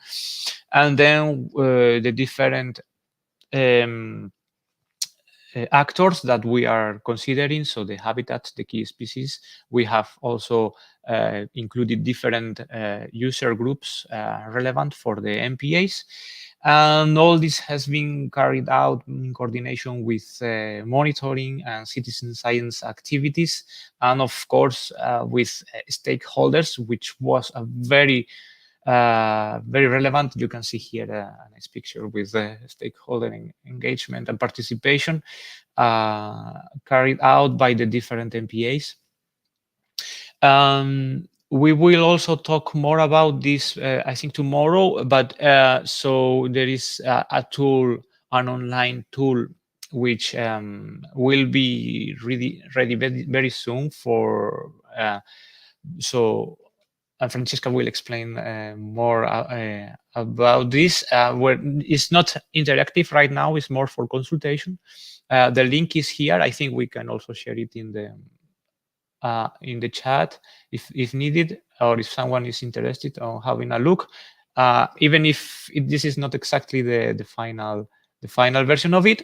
and then the different actors that we are considering, so the habitats, the key species. We have also included different user groups relevant for the MPAs. And all this has been carried out in coordination with monitoring and citizen science activities, and of course with stakeholders, which was a very relevant. You can see here a nice picture with stakeholder engagement and participation carried out by the different MPAs. We will also talk more about this, I think, tomorrow. But so there is a tool, an online tool, which will be ready very soon for. So Francesca will explain more about this. Where it's not interactive right now; it's more for consultation. The link is here. I think we can also share it in the chat if needed, or if someone is interested on having a look. Even if this is not exactly the final version of it.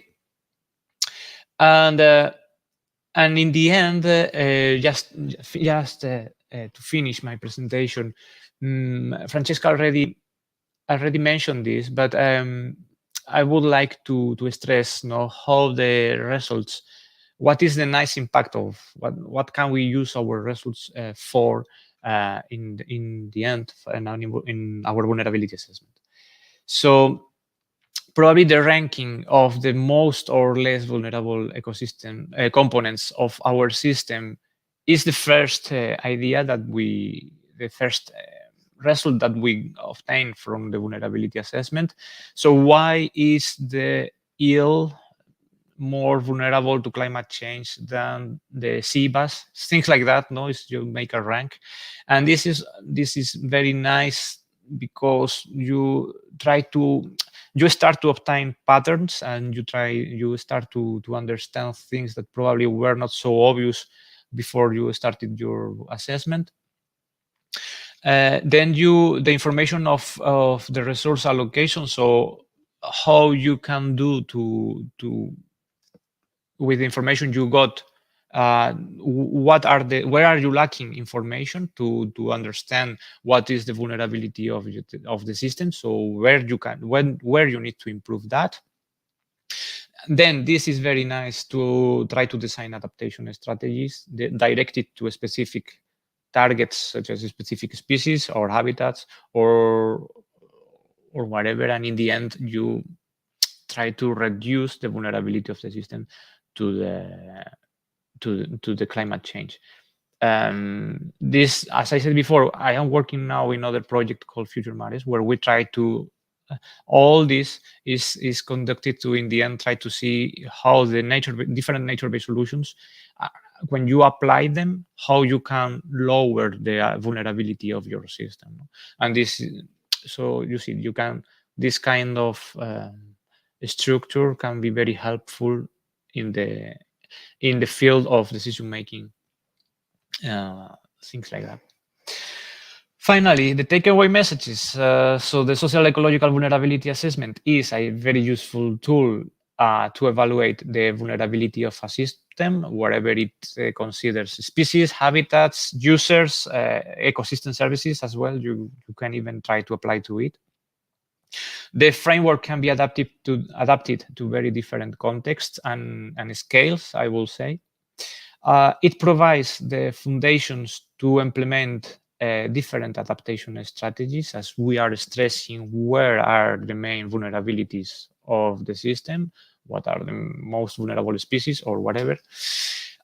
And in the end, just to finish my presentation, Francesca already mentioned this, but I would like to stress how the results, what is the nice impact of what can we use our results for in the end in our vulnerability assessment. So probably the ranking of the most or less vulnerable ecosystem components of our system is the first idea that the first result that we obtain from the vulnerability assessment. So why is the eel more vulnerable to climate change than the sea bass? Things like that. You make a rank, and this is very nice because you start to obtain patterns, and you start to understand things that probably were not so obvious before you started your assessment. Then the information of the resource allocation, so how you can do with the information you got, where are you lacking information to understand what is the vulnerability of the system, so where you need to improve that. Then this is very nice to try to design adaptation strategies directed to a specific targets, such as a specific species or habitats or whatever, and in the end you try to reduce the vulnerability of the system to the climate change. This, as I said before, I am working now in another project called Future Mares, where we try to all this is conducted to, in the end, try to see how the different nature-based solutions, when you apply them, how you can lower the vulnerability of your system. And this, so you see, you can, this kind of structure can be very helpful in the field of decision making, things like that. Finally, the takeaway messages. So the social ecological vulnerability assessment is a very useful tool to evaluate the vulnerability of a system, wherever it considers species, habitats, users, ecosystem services as well. You can even try to apply to it. The framework can be adapted to very different contexts and scales, I will say. It provides the foundations to implement different adaptation strategies, as we are stressing where are the main vulnerabilities of the system, what are the most vulnerable species or whatever.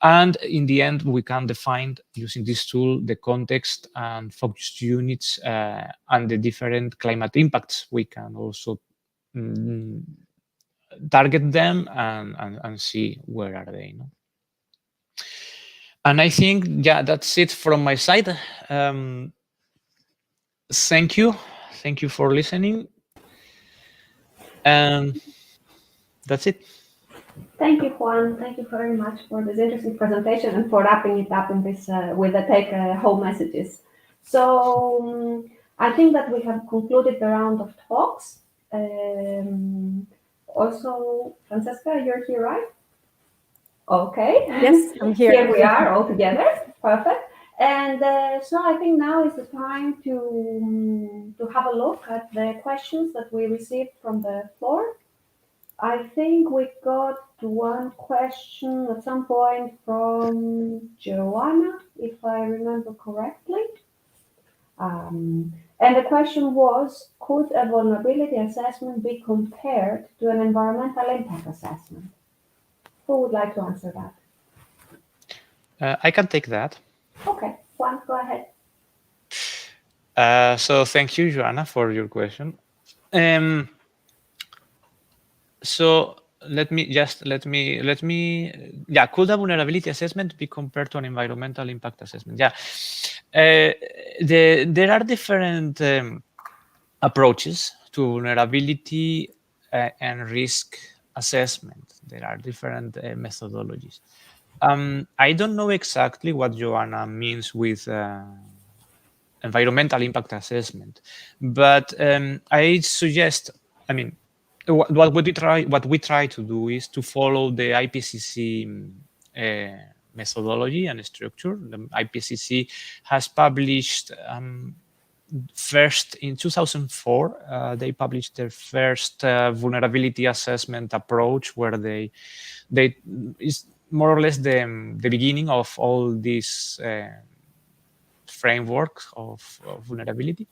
And in the end, we can define, using this tool, the context and focus units and the different climate impacts. We can also target them and see where are they. No? And I think, yeah, that's it from my side. Thank you. Thank you for listening. And that's it. Thank you, Juan. Thank you very much for this interesting presentation and for wrapping it up in this with the take-home messages. So I think that we have concluded the round of talks. Also, Francesca, you're here, right? Okay. Yes, I'm here. Here we are all together. Perfect. And so I think now is the time to have a look at the questions that we received from the floor. I think we got one question at some point from Joanna, if I remember correctly. And the question was, could a vulnerability assessment be compared to an environmental impact assessment? Who would like to answer that? I can take that. Okay, Juan, go ahead. So thank you, Joanna, for your question. So let me, yeah, could a vulnerability assessment be compared to an environmental impact assessment? Yeah, there are different approaches to vulnerability and risk assessment. There are different methodologies. I don't know exactly what Joanna means with environmental impact assessment, but I suggest, I mean, what we try to do is to follow the IPCC methodology and structure. The IPCC has published first in 2004. They published their first vulnerability assessment approach, where they is more or less the beginning of all this framework of vulnerability.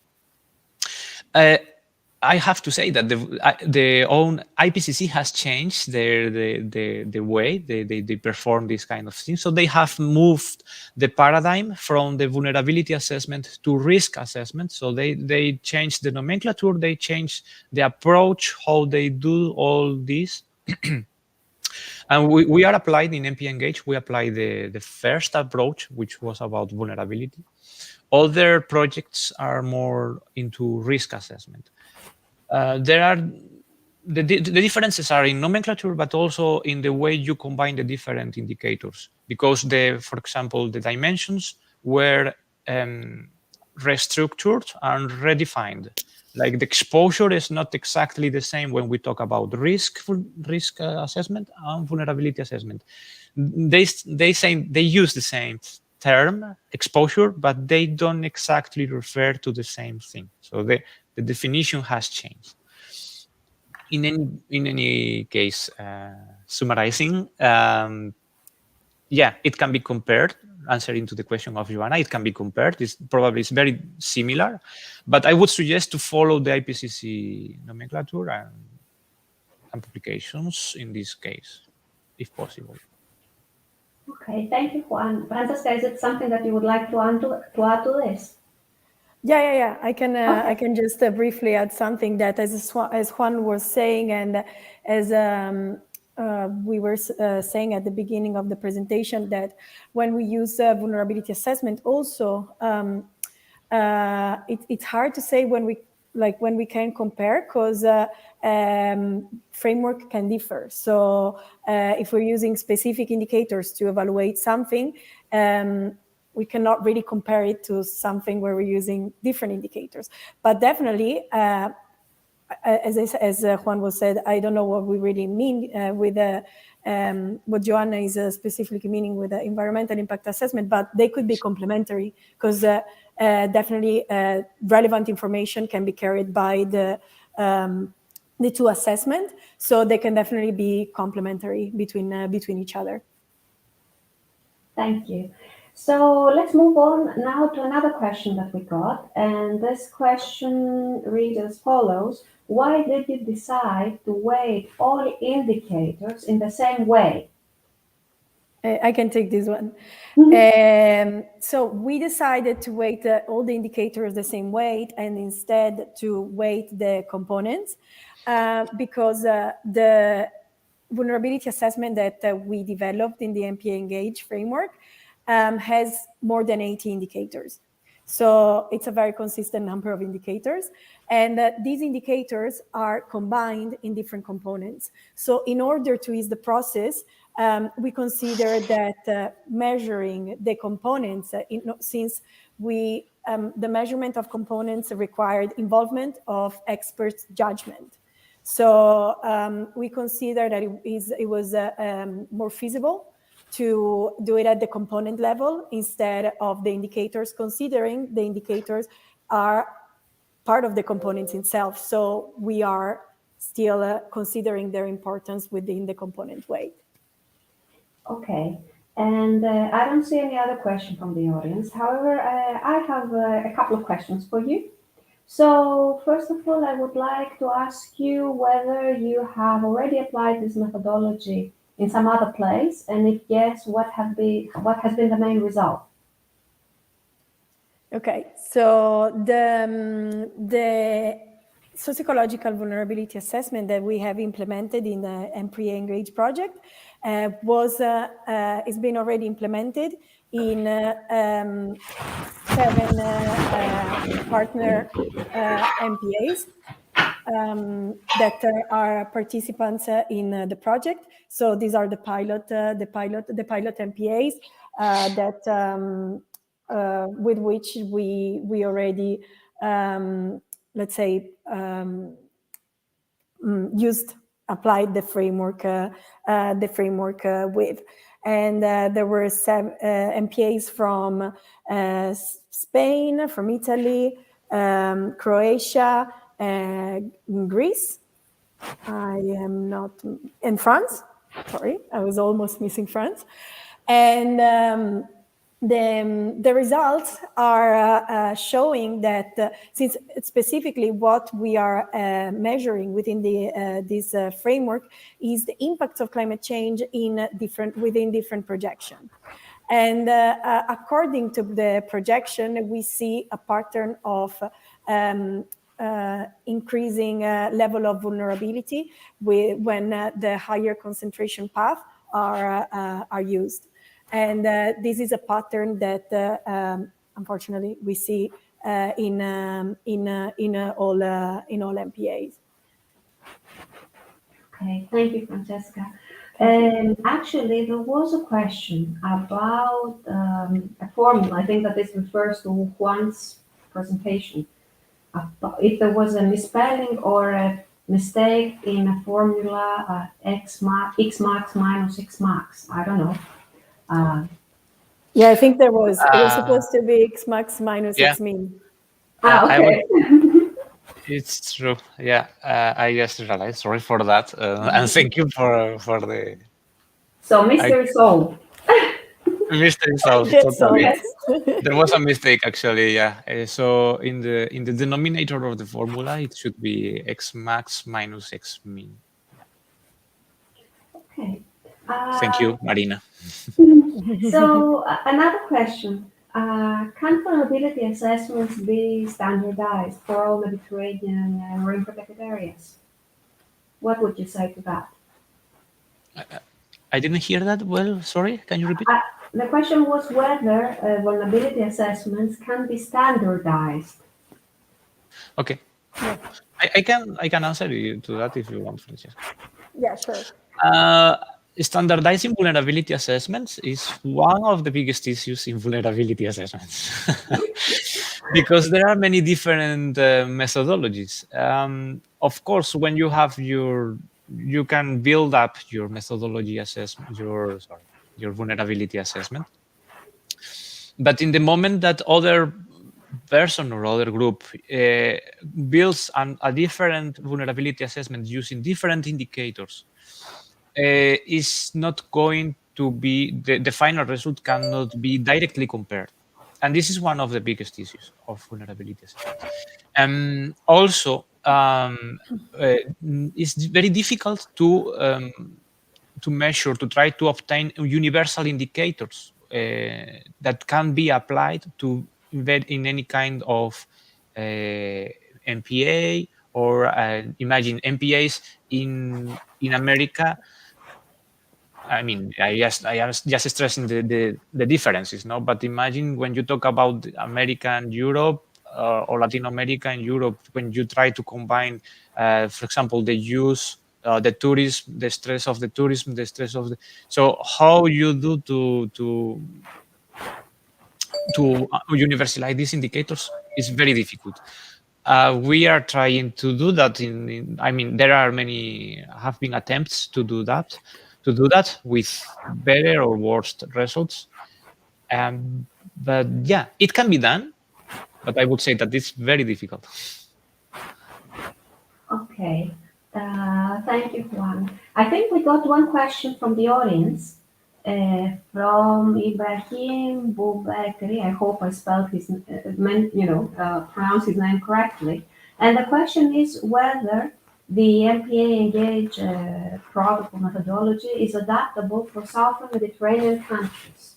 I have to say that the own IPCC has changed the way they perform this kind of things. So they have moved the paradigm from the vulnerability assessment to risk assessment. So they changed the nomenclature, they changed the approach, how they do all this. And we are applied in MP Engage, we apply the first approach, which was about vulnerability. Other projects are more into risk assessment. There are the differences are in nomenclature, but also in the way you combine the different indicators. Because for example, the dimensions were restructured and redefined. Like the exposure is not exactly the same when we talk about risk assessment and vulnerability assessment. They say they use the same term, exposure, but they don't exactly refer to the same thing. So the definition has changed. In any case, summarizing, yeah, it can be compared. Answering to the question of Joanna, it can be compared. It's very similar, but I would suggest to follow the IPCC nomenclature and publications in this case, if possible. Okay, thank you, Juan. Francesca, is it something that you would like to add to this? Yeah. I can Okay. I can just briefly add something that, as Juan was saying, and as we were saying at the beginning of the presentation, that when we use vulnerability assessment, also it's hard to say when we can compare, because framework can differ. So if we're using specific indicators to evaluate something, we cannot really compare it to something where we're using different indicators. But definitely, as Juan was said, I don't know what we really mean with what Joanna is specifically meaning with the environmental impact assessment, but they could be complementary, because definitely relevant information can be carried by the two assessments, so they can definitely be complementary between each other. Thank you. So let's move on now to another question that we got. And this question reads as follows. Why did you decide to weight all indicators in the same way? I can take this one. So we decided to weight all the indicators the same weight, and instead to weight the components, because the vulnerability assessment that we developed in the MPA Engage framework has more than 80 indicators. So it's a very consistent number of indicators. And these indicators are combined in different components. So in order to ease the process, we consider that measuring the components, since the measurement of components required involvement of experts' judgment. So we consider that it was more feasible to do it at the component level instead of the indicators, considering the indicators are part of the components itself. So we are still considering their importance within the component weight. Okay. And I don't see any other question from the audience. However, I have a couple of questions for you. So first of all, I would like to ask you whether you have already applied this methodology in some other place, and if yes, what has been the main result? Okay, so the sociological vulnerability assessment that we have implemented in the MPA Engage project has been already implemented in 7 partner MPAs that are participants in the project. So these are the pilot MPAs that with which we already applied the framework with. And there were some MPAs from Spain, from Italy, Croatia, Greece. In France. Sorry, I was almost missing France. And the results are showing that since specifically what we are measuring within this framework is the impact of climate change within different projections. And according to the projection, we see a pattern of increasing level of vulnerability when the higher concentration paths are used. And this is a pattern that unfortunately we see in all MPAs. Okay, thank you, Francesca. Actually, there was a question about a formula. I think that this refers to Juan's presentation. If there was a misspelling or a mistake in a formula, X max minus X max. I don't know. Yeah, I think there was. It was supposed to be X max minus X min. Okay. It's true. Yeah, I just realized. Sorry for that, and thank you for the. So mystery solved. Mystery solved. Totally. There was a mistake actually. Yeah. So in the denominator of the formula, it should be X max minus X min. Okay. Thank you, Marina. So another question. Can vulnerability assessments be standardized for all Mediterranean marine protected areas? What would you say to that? I didn't hear that well. Sorry, can you repeat? The question was whether vulnerability assessments can be standardized. Okay. Yeah. I can answer you to that if you want, Francesca. Yeah, sure. Standardizing vulnerability assessments is one of the biggest issues in vulnerability assessments because there are many different methodologies. Of course, when you have you can build up your methodology assessment, your vulnerability assessment. But in the moment that other person or other group builds a different vulnerability assessment using different indicators, is not going to be, the final result cannot be directly compared. And this is one of the biggest issues of vulnerability assessment. Also, it's very difficult to measure, to try to obtain universal indicators that can be applied to embed in any kind of MPA, or imagine MPAs in America. I mean, I am just stressing the differences, no? But imagine when you talk about America and Europe, or Latin America and Europe, when you try to combine, for example, the use, the tourism, the stress of the tourism, the stress of the. So how you do to universalize these indicators is very difficult. We are trying to do that. I mean, there are have been attempts to do that with better or worse results. But yeah, it can be done, but I would say that it's very difficult. Okay. Thank you, Juan. I think we got one question from the audience, from Ibrahim Boubekri. I hope I spelled his, pronounced his name correctly. And the question is whether the MPA Engage protocol methodology is adaptable for Southern Mediterranean countries.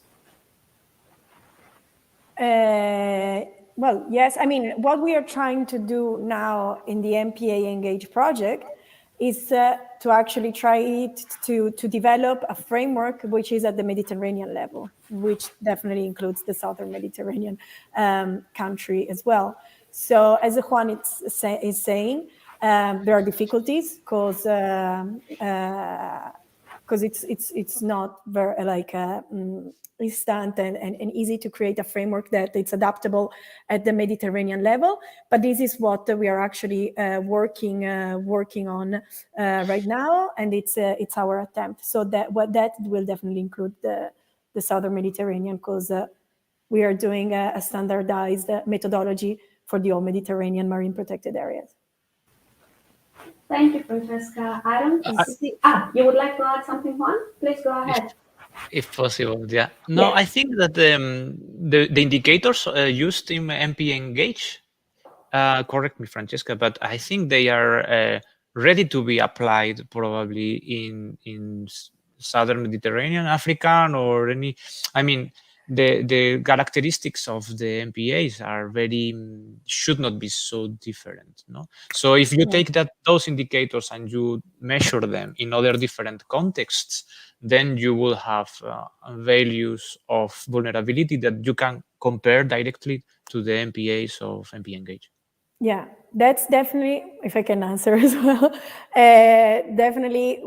Well, yes. I mean, what we are trying to do now in the MPA Engage project is to actually try to develop a framework which is at the Mediterranean level, which definitely includes the Southern Mediterranean country as well. So as Juan is saying, there are difficulties because it's not very instant and easy to create a framework that it's adaptable at the Mediterranean level. But this is what we are actually working on right now, and it's our attempt. So that will definitely include the Southern Mediterranean, because we are doing a standardized methodology for the all Mediterranean marine protected areas. Thank you, Francesca. I don't see. You would like to add something, Juan? Please go ahead. If possible, yeah. No, Yes. I think that the indicators used in MPA Engage, correct me, Francesca, but I think they are ready to be applied probably in Southern Mediterranean, African, or any. I mean, the characteristics of the MPAs are should not be so different, no? So if you take those indicators and you measure them in other different contexts, then you will have values of vulnerability that you can compare directly to the MPAs of MPA Engage. Yeah, that's definitely, if I can answer as well, definitely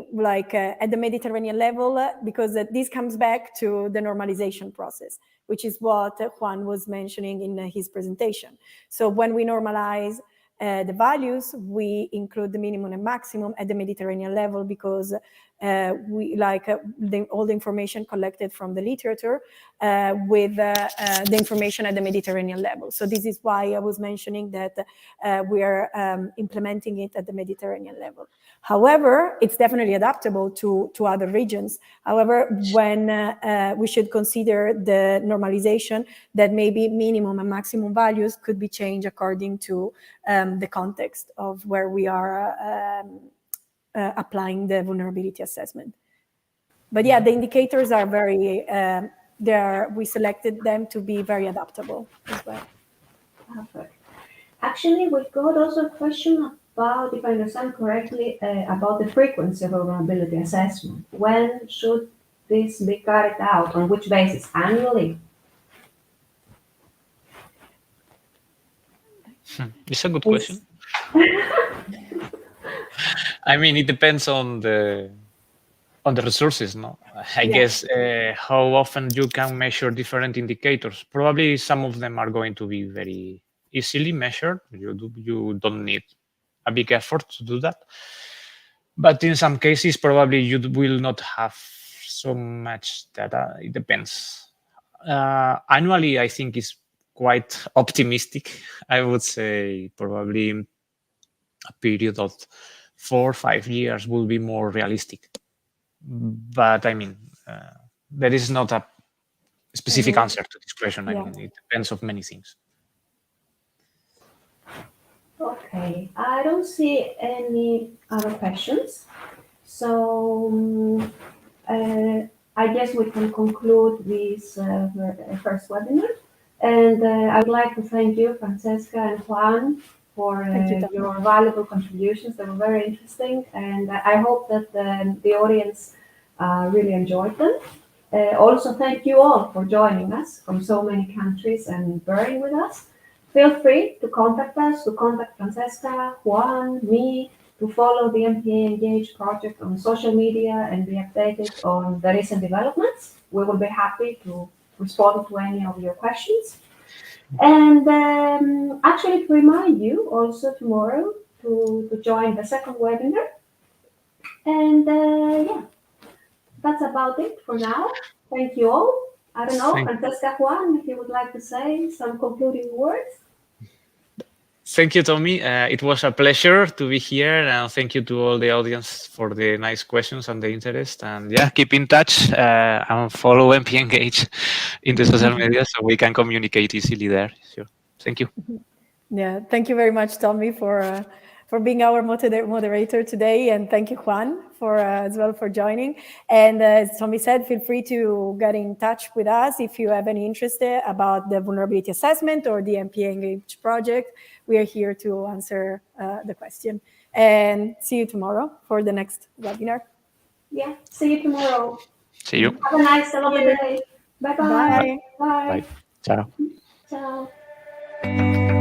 at the Mediterranean level, because this comes back to the normalization process, which is what Juan was mentioning in his presentation. So when we normalize the values, we include the minimum and maximum at the Mediterranean level, because we all the information collected from the literature with the information at the Mediterranean level. So this is why I was mentioning that we are implementing it at the Mediterranean level. However, it's definitely adaptable to other regions. However, when we should consider the normalization, that maybe minimum and maximum values could be changed according to the context of where we are applying the vulnerability assessment. But yeah, the indicators are very we selected them to be very adaptable as well. Perfect. Actually, we got also a question about, if I understand correctly, about the frequency of a vulnerability assessment. When should this be carried out? On which basis? Annually? It's a good question. I mean, it depends on the resources, no? I guess how often you can measure different indicators. Probably some of them are going to be very easily measured. You don't need a big effort to do that. But in some cases, probably you will not have so much data. It depends. Annually, I think is quite optimistic. I would say probably a period of 4 or 5 years will be more realistic. But I mean, there is not a specific answer to this question. I mean, it depends on many things. Okay, I don't see any other questions. So I guess we can conclude this first webinar. And I would like to thank you, Francesca and Juan, for your valuable contributions. They were very interesting, and I hope that the audience really enjoyed them. Also, thank you all for joining us from so many countries and bearing with us. Feel free to contact us, to contact Francesca, Juan, me, to follow the MPA Engage project on social media and be updated on the recent developments. We will be happy to respond to any of your questions. And actually, to remind you also tomorrow to join the second webinar. And yeah, that's about it for now. Thank you all. I don't know, Francesca, Juan, if you would like to say some concluding words. Thank you, Tommy. It was a pleasure to be here, and thank you to all the audience for the nice questions and the interest. And yeah, keep in touch and follow MP Engage in the social media so we can communicate easily there. Sure. Thank you. Yeah, thank you very much, Tommy, for being our moderator today, and thank you, Juan, for as well for joining. And as Tommy said, feel free to get in touch with us if you have any interest about the vulnerability assessment or the MPA Engage project. We are here to answer the question. And see you tomorrow for the next webinar. Yeah, see you tomorrow. See you. Have a nice, lovely day. Bye-bye. Bye. Bye. Bye. Ciao. Ciao.